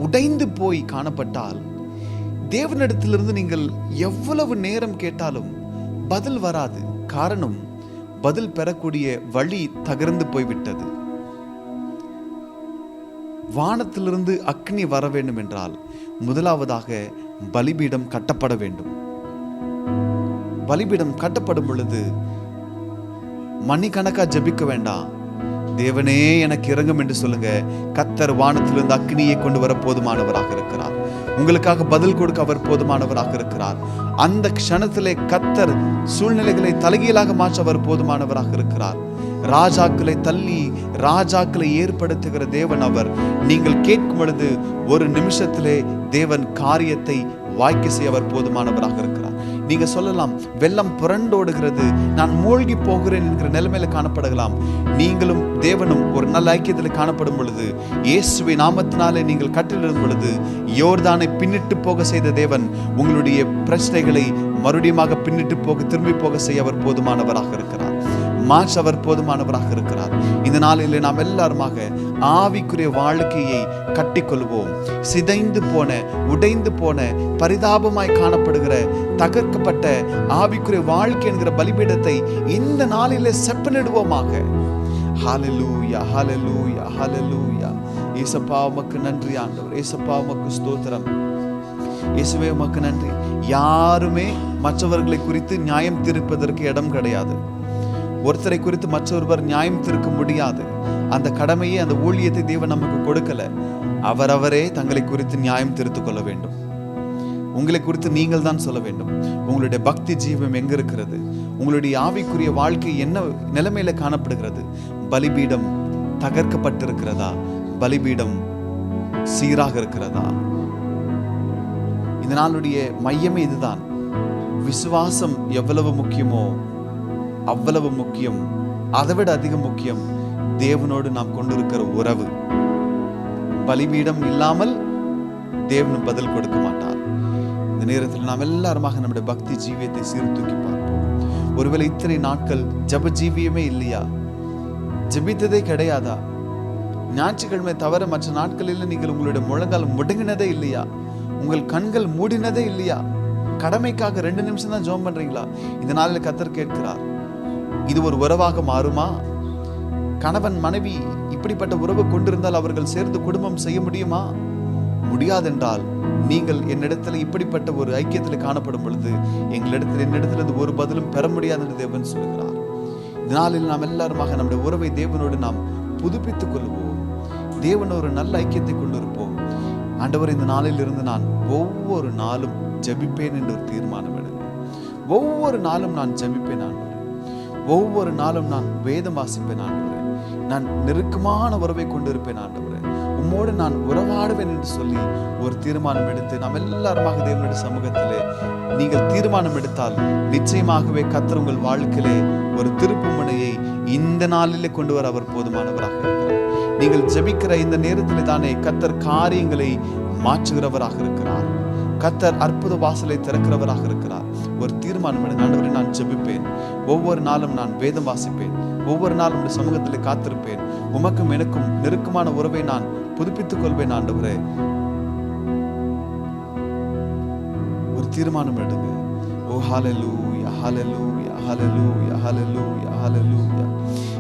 உடைந்து போய் காணப்பட்டால் தேவனிடத்திலிருந்து நீங்கள் எவ்வளவு நேரம் கேட்டாலும் பதில் வராது. காரணம், பதில் பெறக்கூடிய வழி தகர்ந்து போய்விட்டது. வானத்திலிருந்து அக்னி வர வேண்டும் என்றால் முதலாவதாக பலிபீடம் கட்டப்பட வேண்டும். பலிபீடம் கட்டப்படும் பொழுது மணிக்கணக்கா ஜெபிக்க வேண்டாம். தேவனே எனக்கு இரங்கும் என்று சொல்லுங்க. கர்த்தர் வானத்திலிருந்து அக்னியை கொண்டு வர போதுமானவராக இருக்கிறார். உங்களுக்காக பதில் கொடுக்க அவர் போதுமானவராக இருக்கிறார். அந்த க்ஷணத்திலே கர்த்தர் சூழ்நிலைகளை தலைகீழாக மாற்ற அவர் போதுமானவராக இருக்கிறார். ராஜாக்களை தள்ளி ராஜாக்களை ஏற்படுத்துகிற தேவன் அவர். நீங்கள் கேட்கும் பொழுது ஒரு நிமிஷத்திலே தேவன் காரியத்தை வாய்க்க செய்ய அவர் போதுமானவராக இருக்கிறார். நீங்க சொல்லலாம், வெள்ளம் புரண்டோடுகிறது, நான் மூழ்கி போகிறேன் என்கிற நிலைமையில காணப்படலாம். நீங்களும் தேவனும் ஒரு நல்ல ஐக்கியத்தில் காணப்படும் பொழுது, இயேசுவை நாமத்தினாலே நீங்கள் கட்டிலிடும் பொழுது, யோர்தானை பின்னிட்டு போக செய்த தேவன் உங்களுடைய பிரச்சனைகளை மறுபடியுமாக பின்னிட்டு போக திரும்பி போக செய்ய அவர் போதுமானவராக இருக்கிறார். மாற்ற அவர் போதுமானவராக இருக்கிறார். இந்த நாளிலே நாம் எல்லாருமாக ஆவிக்குரிய வாழ்க்கையை கட்டிக்கொள்வோம். சிதைந்து போன உடைந்து போன பரிதாபமாய் காணப்படுகிற தகர்க்கப்பட்ட ஆவிக்குரிய வாழ்க்கை என்கிற பலிபீடத்தை இந்த நாளிலே செப்பனிடுவோமாக. ஹல்லேலூயா ஹல்லேலூயா ஹல்லேலூயா. இயேசப்பா உமக்கு நன்றி ஆண்டவர். இயேசப்பா உமக்கு ஸ்தோத்திரம். இயேசுவே உமக்கு நன்றி. யாருமே மற்றவர்களை குறித்து நியாயம் தீர்ப்பதற்கு இடம் கிடையாது. ஒருத்தரை குறித்து மற்றொருவர் நியாயம் தீர்க்க முடியாது. அந்த கடமையை, அந்த ஊழியத்தை தேவன் நமக்கு கொடுக்கல. அவரவரே தங்களை குறித்து நியாயம் தீர்த்துக் கொள்ள வேண்டும். உங்களை குறித்து நீங்கள் தான் சொல்ல வேண்டும். உங்களுடைய பக்தி ஜீவம் எங்க இருக்கிறது? உங்களுடைய ஆவிக்குரிய வாழ்க்கை என்ன நிலைமையில காணப்படுகிறது? பலிபீடம் தகர்க்கப்பட்டிருக்கிறதா? பலிபீடம் சீராக இருக்கிறதா? இந்த நாளுடைய மையமே இதுதான். விசுவாசம் எவ்வளவு முக்கியமோ அவ்வளவு முக்கியம், அதைவிட அதிக முக்கியம் தேவனோடு நாம் கொண்டிருக்கிற உறவு. பலிபீடம் இல்லாமல் தேவன் பதில் கொடுக்க மாட்டார். இந்த நேரத்தில் நாம் எல்லாருமாக நம்முடைய பக்தி ஜீவியத்தை சீர்தூக்கி பார்ப்போம். ஒருவேளை இத்தனை நாட்கள் ஜப ஜீவியமே இல்லையா? ஜெபித்ததே கிடையாதா? ஞாயிற்றுக்கிழமை தவிர மற்ற நாட்களில் நீங்கள் உங்களுடைய முழங்கால் முடங்கினதே இல்லையா? உங்கள் கண்கள் மூடினதே இல்லையா? கடமைக்காக 2 நிமிஷம் தான் ஜெபம் பண்றீங்களா? இந்த நாளில் கர்த்தர் கேட்கிறார், இது ஒரு உறவாக மாறுமா? கணவன் மனைவி இப்படிப்பட்ட உறவு கொண்டிருந்தால் அவர்கள் சேர்ந்து குடும்பம் செய்ய முடியுமா? முடியாதென்றால் நீங்கள் என்னிடத்துல இப்படிப்பட்ட ஒரு ஐக்கியத்தில் காணப்படும் பொழுது என்னிடத்திலிருந்து ஒரு பதிலும் பெற முடியாது என்று தேவன் சொல்கிறார். இதனாலில் நாம் எல்லாருமாக நம்முடைய உறவை தேவனோடு நாம் புதுப்பித்துக் கொள்வோம். தேவன் ஒரு நல்ல ஐக்கியத்தை கொண்டிருப்போம். ஆண்டவர், இந்த நாளில் இருந்து நான் ஒவ்வொரு நாளும் ஜெபிப்பேன் என்று ஒரு தீர்மானம் எடுங்க. ஒவ்வொரு நாளும் நான் ஜெபிப்பேன் ஆண்டவரே. ஒவ்வொரு நாளும் நான் வேதம் வாசிப்பேன் ஆண்டவரே. நான் நெருக்கமான உறவை கொண்டிருப்பேன் ஆண்டவரே. உம்மோடு நான் உறவாடுவேன் என்று சொல்லி ஒரு தீர்மானம் எடுத்து நாம் எல்லாருமாக தேவனுடைய சமூகத்திலே நீங்கள் தீர்மானம் எடுத்தால் நிச்சயமாகவே கர்த்தர் உங்கள் வாழ்க்கையிலே ஒரு திருப்பு முனையை இந்த நாளிலே கொண்டு வர அவர் போதுமானவராக இருக்கிறார். நீங்கள் ஜெபிக்கிற இந்த நேரத்தில் தானே கர்த்தர் காரியங்களை மாற்றுகிறவராக இருக்கிறார். கர்த்தர் அற்புத வாசலை திறக்கிறவராக இருக்கிறார். ஒரு தீர்மானம் எடுங்க. ஆண்டவரே, நான் ஜெபிப்பேன். ஒவ்வொரு நாளும் நான் வேதம் வாசிப்பேன். ஒவ்வொரு நாளும் உடைய சமூகத்தில் காத்திருப்பேன். உமக்கும் எனக்கும் நெருக்கமான உறவை நான் புதுப்பித்துக் கொள்வேன் ஆண்டவரே. ஒரு தீர்மானம் எடுங்க. ஓ ஹல்லேலூயா, ஹல்லேலூயா, ஹல்லேலூயா, ஹல்லேலூயா, ஹல்லேலூயா.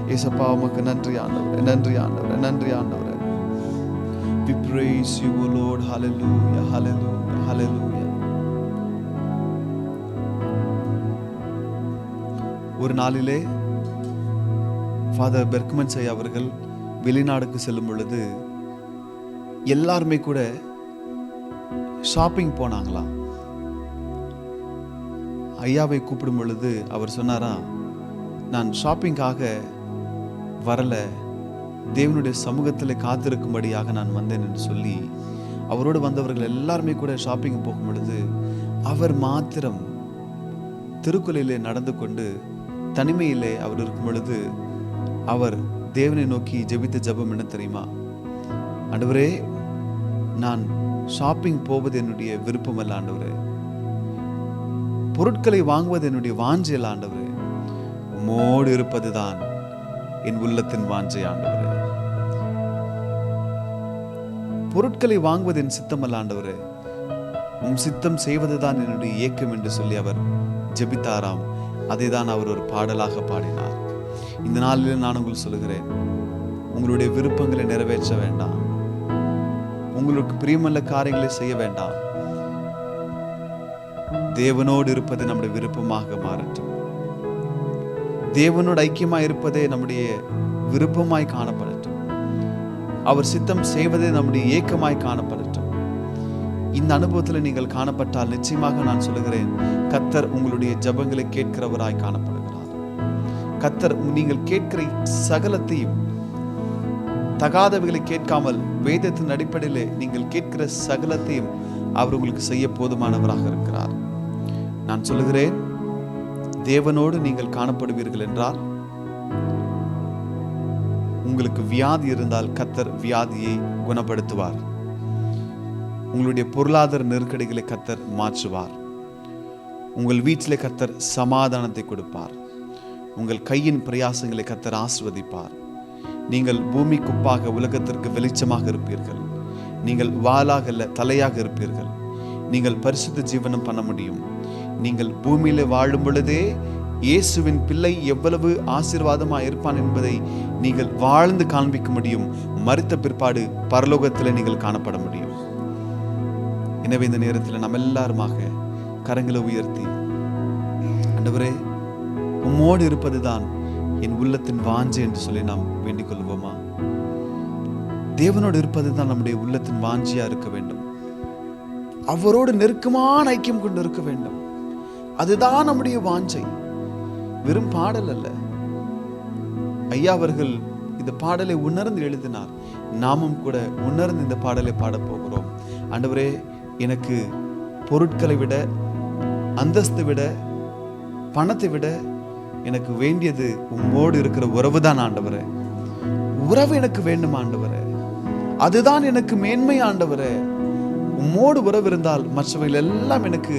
இயேசுப்பா, உமக்கு நன்றி ஆண்டவரே, நன்றி ஆண்டவரே, நன்றி ஆண்டவரே. We praise you, O Lord. Hallelujah, hallelujah, hallelujah. ஒரு நாளிலே ஃபாதர் பெர்க்மன்ஸ் ஐயா அவர்கள் வெளிநாடுக்கு செல்லும் பொழுது எல்லாருமே கூட ஷாப்பிங் போனாங்களாம். ஐயாவை கூப்பிடும் பொழுது அவர் சொன்னாரா, நான் ஷாப்பிங்காக வரல, தேவனுடைய சமூகத்தில் காத்திருக்கும்படியாக நான் வந்தேன் என்று சொல்லி அவரோடு வந்தவர்கள் எல்லாருமே கூட ஷாப்பிங் போகும் பொழுது அவர் மாத்திரம் திருக்குலையிலே நடந்து கொண்டு தனிமையிலே அவர் இருக்கும் பொழுது அவர் தேவனை நோக்கி ஜெபித்த ஜெபம் என்ன தெரியுமா? ஆண்டவரே, நான் ஷாப்பிங் போவது என்னுடைய விருப்பம் அல்ல ஆண்டவரே, பொருட்களை வாங்குவது என்னுடைய வாஞ்சை அல்ல ஆண்டவரே, உம்மோடு இருப்பதுதான் என் உள்ளத்தின் வாஞ்சை ஆண்டவரே. பொருட்களை வாங்குவது என் சித்தம் அல்ல ஆண்டவரே, உம் சித்தம் செய்வதுதான் என்னுடைய ஏக்கம் என்று சொல்லி அவர் ஜெபித்தாராம். அதை தான் அவர் ஒரு பாடலாக பாடினார். இந்த நாளில் நான் உங்களுக்கு சொல்லுகிறேன், உங்களுடைய விருப்பங்களை நிறைவேற்ற வேண்டாம், உங்களுக்கு பிரியமல்ல காரியங்களை செய்ய வேண்டாம். தேவனோடு இருப்பது நம்முடைய விருப்பமாக மாறட்டும். தேவனோடு ஐக்கியமாய் இருப்பதே நம்முடைய விருப்பமாய் காணப்படட்டும். அவர் சித்தம் செய்வதே நம்முடைய ஏக்கமாய் காணப்படட்டும். இந்த அனுபவத்தில் நீங்கள் காணப்பட்டால் நிச்சயமாக நான் சொல்லுகிறேன், கர்த்தர் உங்களுடைய ஜெபங்களை கேட்கிறவராய் காணப்படுகிறார். கர்த்தர் நீங்கள் கேட்கிற சகலத்தையும், தகாதவைகளை கேட்காமல் வேதத்தின் அடிப்படையிலே நீங்கள் கேட்கிற சகலத்தையும் அவர் உங்களுக்கு செய்ய போதுமானவராக இருக்கிறார். நான் சொல்லுகிறேன், தேவனோடு நீங்கள் காணப்படுவீர்கள் என்றால், உங்களுக்கு வியாதி இருந்தால் கர்த்தர் வியாதியை குணப்படுத்துவார். உங்களுடைய பொருளாதார நெருக்கடிகளை கர்த்தர் மாற்றுவார். உங்கள் வீட்டிலே கர்த்தர் சமாதானத்தை கொடுப்பார். உங்கள் கையின் பிரயாசங்களை கர்த்தர் ஆசீர்வதிப்பார். நீங்கள் பூமி குப்பாக உலகத்திற்கு வெளிச்சமாக இருப்பீர்கள். நீங்கள் வாளாக அல்ல தலையாக இருப்பீர்கள். நீங்கள் பரிசுத்த ஜீவனம் பண்ண முடியும். நீங்கள் பூமியில வாழும் பொழுதே இயேசுவின் பிள்ளை எவ்வளவு ஆசீர்வாதமாக இருப்பான் என்பதை நீங்கள் வாழ்ந்து காண்பிக்க முடியும். மரித்த பிற்பாடு பரலோகத்தில் நீங்கள் காணப்பட முடியும். எனவே இந்த நேரத்தில் நம்ம எல்லாருமாக கரங்களை உயர்த்தி, ஆண்டவரே, உம்மோடு இருப்பதுதான் என் உள்ளத்தின் வாஞ்சை என்று சொல்லி நாம் வேண்டிக் கொள்வோமா? தேவனோடு இருப்பதுதான் நம்முடைய உள்ளத்தின் வாஞ்சியா இருக்க வேண்டும். அவரோடு நெருக்கமான ஐக்கியம் கொண்டு இருக்க வேண்டும். அதுதான் நம்முடைய வாஞ்சை. வெறும் பாடல் அல்ல. ஐயா அவர்கள் இந்த பாடலை உணர்ந்து எழுதினார். நாமும் கூட உணர்ந்து இந்த பாடலை பாடப் போகிறோம். ஆண்டவரே, எனக்கு பொருட்களை விட, அந்தஸ்தை விட, பணத்தை விட எனக்கு வேண்டியது உம்மோடு இருக்கிற உறவு தான் ஆண்டவரே. உறவு எனக்கு வேண்டும் ஆண்டவரே. அதுதான் எனக்கு மேன்மை ஆண்டவரே. உம்மோடு உறவு இருந்தால் மற்றவைகள் எல்லாம் எனக்கு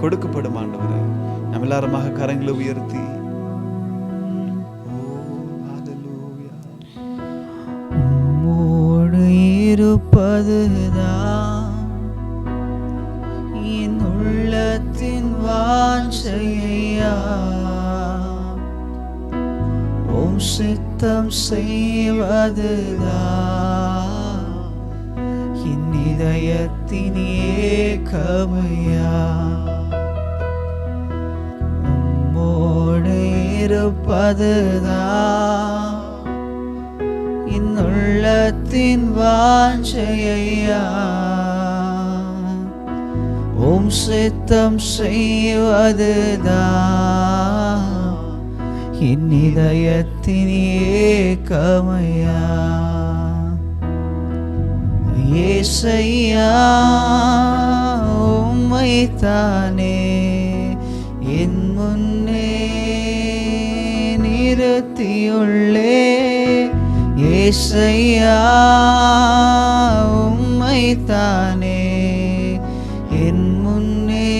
கொடுக்கப்படும் ஆண்டவரே. நம்ம எல்லாருமாக கரங்களை உயர்த்தி, இருப்பதுதான் என் உள்ளத்தின் வாஞ்சையா. உம் சித்தம் செய்வதுதான் என் இதயத்தின் ஏக்கமையா. உம்மோடு இருப்பதுதான் என் உள்ளத்தின் வாஞ்சையா. உம் சித்தம் செய்வதுதான் என் இதயத்தின் ஏக்கமையா. ஏசையா உம்மைத்தானே என் முன்னே நிறுத்தியுள்ளே. ஏசையா உம்மைத்தானே என் முன்னே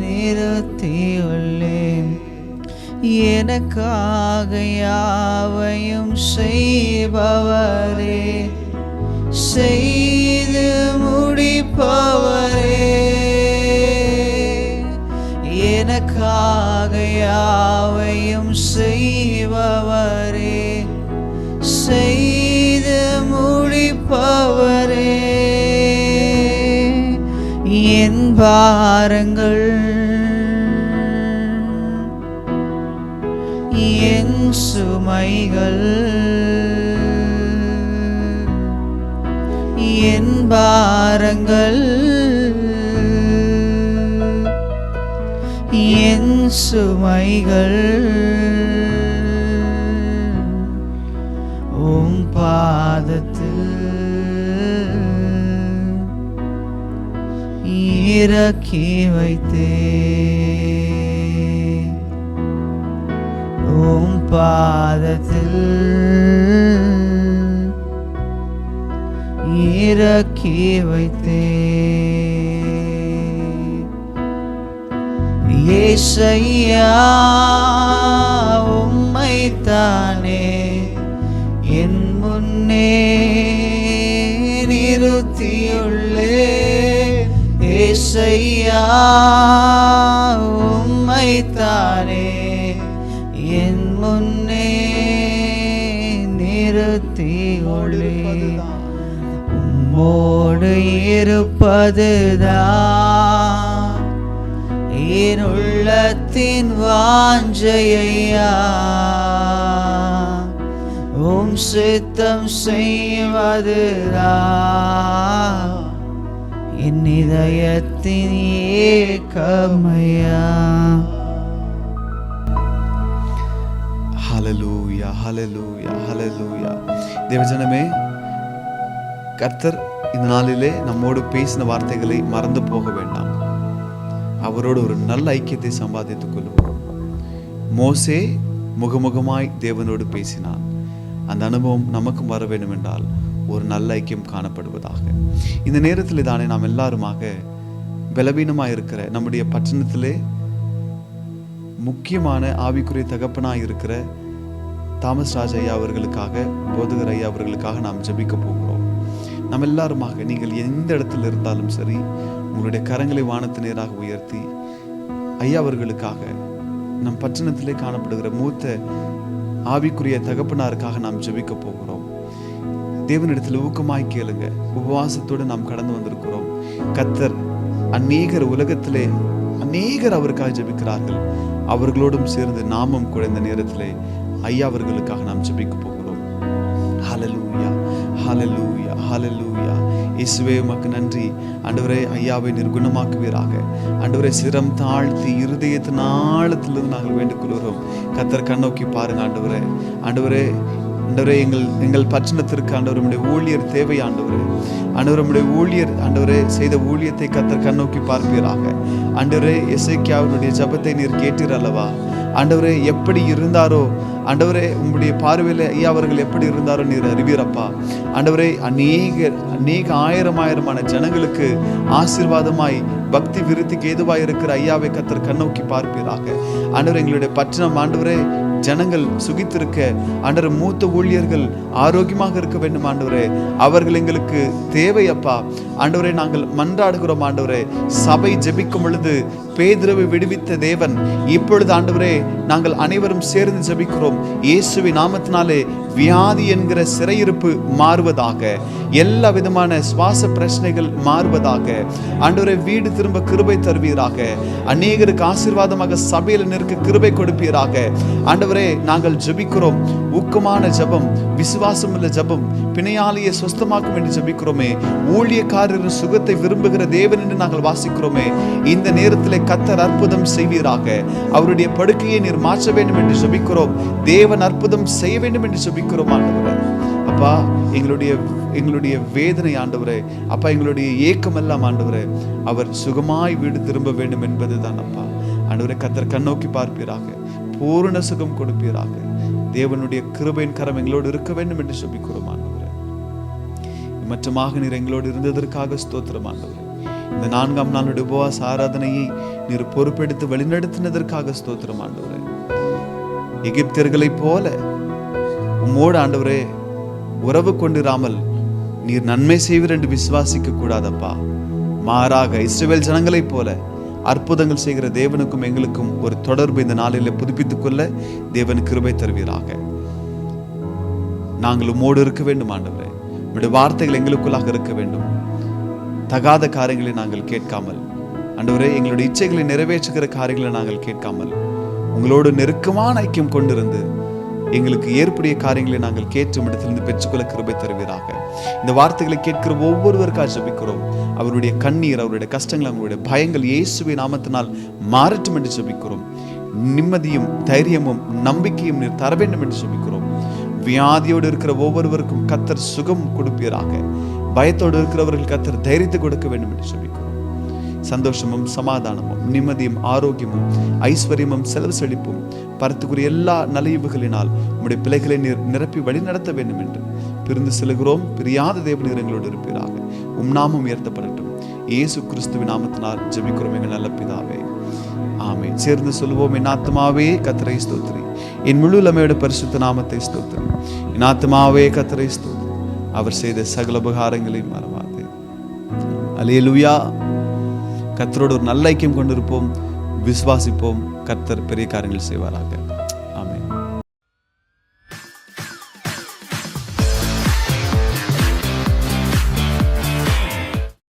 நிறுத்தியுள்ளேன். எனக்காக யாவையும் செய்பவரே, செய்து முடிப்பவரே. எனக்காக யாவையும் செய்பவரே, செய்து முடிப்பவரே. என் பாரங்கள் என் சுமைகள், என் பாரங்கள் என் சுமைகள் உம் பாதத்தில் இறக்கி வைத்தே. உம் பாதத்தில் இறக்கி வைத்தே. ஏசையா உம்மைத்தானே என் முன்னே நிறுத்தியுள்ளே. ஏசையா உம்மைத்தானே என் முன்னே நிறுத்தியுள்ளே. உம்மோடு இருப்பதுதான் என் உள்ளத்தின் வாஞ்சையா. உம் சித்தம் செய்வதுதான் என் இதயத்தின் ஏக்கமையா. ஹல்லேலூயா, ஹல்லேலூயா, ஹல்லேலூயா. தேவஜனமே, கர்த்தர் இந்த நாளிலே நம்மோடு பேசின வார்த்தைகளை மறந்து போக வேண்டாம். அவரோடு ஒரு நல்ல ஐக்கியத்தை சம்பாதித்துக் கொள்வோம். மோசே முகமுகமாய் தேவனோடு பேசினான். அந்த அனுபவம் நமக்கும் வர வேண்டும் என்றால் ஒரு நல்ல ஐக்கியம் காணப்படுவதாக. இந்த நேரத்தில் தானே நாம் எல்லாருமாக பலவீனமாக இருக்கிற நம்முடைய பட்டணத்திலே முக்கியமான ஆவிக்குரிய தகப்பனாக இருக்கிற தாமஸ் ராஜ் ஐயா அவர்களுக்காக, போதகர் ஐயா அவர்களுக்காக நாம் ஜெபிக்க போகிறோம். நம்ம எல்லாருமாக நீங்கள் எந்த இடத்துல இருந்தாலும் சரி, உங்களுடைய கரங்களை வானத்து நேராக உயர்த்தி ஐயா அவர்களுக்காக, நம் பட்டணத்திலே காணப்படுகிற மூத்த ஆவிக்குரிய தகப்பனாருக்காக நாம் ஜெபிக்க போகிறோம். தேவனிடத்தில் ஊக்கமாய் கேளுங்க. உபவாசத்தோடு நாம் கடந்து வந்திருக்கிறோம். கர்த்தர் அநேகர் உலகத்திலே அநேகர் அவருக்காக ஜெபிக்கிறார்கள். அவர்களோடும் சேர்ந்து நாமும் கூட இந்த நேரத்திலே ஐயா அவர்களுக்காக நாம் ஜெபிக்க போகிறோம். ஹல்லேலூயா, ஹல்லேலூயா, ஹல்லேலூயா. இயேசுவே உமக்கு நன்றி. ஆண்டவரே, ஐயாவை நிர்குணமாக்குவீராக. ஆண்டவரே, சிரம் தாழ்த்தி இருதயத்தின் ஆழத்திலிருந்து நாங்கள் வேண்டிக் கொள்கிறோம். கர்த்தர் கண்ணோக்கி பாருங்க ஆண்டவரே. ஆண்டவரே, ஆண்டவரே, எங்கள் பட்டணத்திற்கு ஆண்டவர் உம்முடைய ஊழியர் தேவை ஆண்டவரே. ஆண்டவர் உம்முடைய ஊழியர் ஆண்டவரே செய்த ஊழியத்தை கர்த்தர் கண்ணோக்கி பார்ப்பீராக. ஆண்டவரே, எசேக்கியாவினுடைய ஜெபத்தை நீர் கேட்டீர் அல்லவா? ஆண்டவரே, எப்படி இருந்தாரோ ஆண்டவரே, உம்முடைய பார்வையில் ஐயா அவர்கள் எப்படி இருந்தாரோ நீர் அறிவீரப்பா. ஆண்டவரே, அநேக ஆயிரமான ஜனங்களுக்கு ஆசீர்வாதமாய் பக்தி விருத்திக்கு ஏதுவாய் இருக்கிற ஐயாவை கர்த்தர் கண்ணோக்கி பார்ப்பீராக. ஆண்டவரே, எங்களுடைய பட்டணம் ஆண்டவரே ஜனங்கள் சுகித்திருக்க ஆண்டவரே, மூத்த ஊழியர்கள் ஆரோக்கியமாக இருக்க வேண்டும் ஆண்டவரே. அவர்கள் எங்களுக்கு தேவை அப்பா. ஆண்டவரே, நாங்கள் மன்றாடுகிறோம் ஆண்டவரே. சபை ஜெபிக்கும் பொழுது பேதுருவை விடுவித்த தேவன் இப்பொழுது ஆண்டவரே நாங்கள் அனைவரும் சேர்ந்து ஜெபிக்கிறோம். இயேசுவின் நாமத்தினாலே வியாதி என்கிற சிறையிருப்பு மாறுவதாக, எல்லா விதமான சுவாச பிரச்சனைகள் மாறுவதாக. ஆண்டவரே, வீடு திரும்ப கிருபை தருவீராக. அநேகருக்கு ஆசீர்வாதமாக சபையில் நிற்க கிருபை கொடுப்பீராக. ஆண்டவரே, நாங்கள் ஜெபிக்கிறோம். ஊக்கமான ஜெபம், விசுவாசம் உள்ள ஜெபம், பிணையாளியை சொஸ்தமாக்கும் என்று ஜெபிக்கிறோமே. ஊழியக்காரரின் சுகத்தை விரும்புகிற தேவன் என்று நாங்கள் வாசிக்கிறோமே. இந்த நேரத்திலே கர்த்தர் அற்புதம் செய்வீராக. அவருடைய படுக்கையை நீர் மாற்ற வேண்டும் என்று ஜெபிக்கிறோம். தேவன் அற்புதம் செய்ய வேண்டும் என்று ஜெபிக்கிறோம் ஆண்டவரே. அப்பா, எங்களுடைய வேதனை ஆண்டவரே, அப்பா, எங்களுடைய ஏக்கம் எல்லாம் ஆண்டவரே, அவர் சுகமாய் வீடு திரும்ப வேண்டும் என்பதுதான் அப்பா. ஆண்டவரே, கர்த்தர் கண்ணோக்கி பார்ப்பீராக, பூரண சுகம் கொடுப்பீராக. தேவனுடைய கிருபையின் கரம் எங்களோடு இருக்க வேண்டும் என்று ஜெபிக்கிறோம் ஆண்டவரே. மற்றமாக நீர் எங்களோடு இருந்ததற்காக ஸ்தோத்திரம் ஆண்டவரே. இந்த 4ஆம் நாளுடைய உபவாச ஆராதனையை நீர் பொறுப்பெடுத்து வழிநடத்தினதற்காக ஸ்தோத்திரம் ஆண்டவரே. எகிப்தியர்களைப் போல உம்மோடு ஆண்டவரே உறவு கொண்டிராமல் நீர் நன்மை செய்வீர் என்று விசுவாசிக்க கூடாதப்பா. மாறாக இஸ்ரவேல் ஜனங்களைப் போல அற்புதங்கள் செய்கிற தேவனுக்கும் எங்களுக்கும் ஒரு தொடர்பு இந்த நாளில் புதுப்பித்துக் கொள்ள தேவன் கிருபை தருவீராக. நாங்கள் உம்மோடு இருக்க வேண்டும் ஆண்டவரே. உம்முடைய வார்த்தைகள் எங்களுக்குள்ளாக இருக்க வேண்டும். தகாத காரியங்களை நாங்கள் கேட்காமல் ஆண்டவரே, எங்களுடைய இச்சைகளை நிறைவேற்றுகிற காரியங்களை நாங்கள் கேட்காமல் உங்களோடு நெருக்கமான ஐக்கியம் கொண்டிருந்து எங்களுக்கு ஏற்புடைய காரியங்களை நாங்கள் கேட்டும் இடத்திலிருந்து பெற்றுக்கொள்ள கிருபை தருவீராக. இந்த வார்த்தைகளை கேட்கிற ஒவ்வொருவருக்காக ஜெபிக்கிறோம். அவருடைய கண்ணீர், அவருடைய கஷ்டங்கள், அவருடைய பயங்கள் இயேசுவின் நாமத்தினால் மாறட்டும் என்று ஜெபிக்கிறோம். நிம்மதியும் தைரியமும் நம்பிக்கையும் நீர் தர வேண்டும் என்று ஜெபிக்கிறோம். வியாதியோடு இருக்கிற ஒவ்வொருவருக்கும் கர்த்தர் சுகம் கொடுப்பீராக. பயத்தோடு இருக்கிறவர்கள் கர்த்தர் தைரியத்தை கொடுக்க வேண்டும் என்று ஜெபிக்கிறோம். சந்தோஷமும் சமாதானமும் நிம்மதியும் ஆரோக்கியமும் ஐஸ்வர்யமும் செல்வ செழிப்பும் பரத்துக்குரிய எல்லா நலயுவுகளினால் உம்முடைய பிள்ளைகளை நிரப்பி வழி நடத்த வேண்டும் என்று பிரிந்து செல்கிறோம். பிரியாத தேவநீர் எங்களோடு இருப்பீராக. நாமம் உயர்த்தப்படட்டும். இயேசு கிறிஸ்துவின் நாமத்தினால் ஜெபிக்கிறோம் எங்கள் நல்ல பிதாவே, ஆமென். சேர்ந்து சொல்லுவோம். என் ஆத்துமாவே கர்த்தரை ஸ்தோத்திரி, என் முழு இளமையோட பரிசுத்த நாமத்தை ஸ்தோத்திரி. என் ஆத்துமாவே கர்த்தரை ஸ்தோத்திரி, அவர் செய்த சகல உபகாரங்களையும் மறவாதே. அல்லேலூயா. கர்த்தரோடு ஒரு நல்ல ஐக்கியம் கொண்டிருப்போம், விசுவாசிப்போம். கர்த்தர் பெரிய காரியங்கள் செய்வாராக.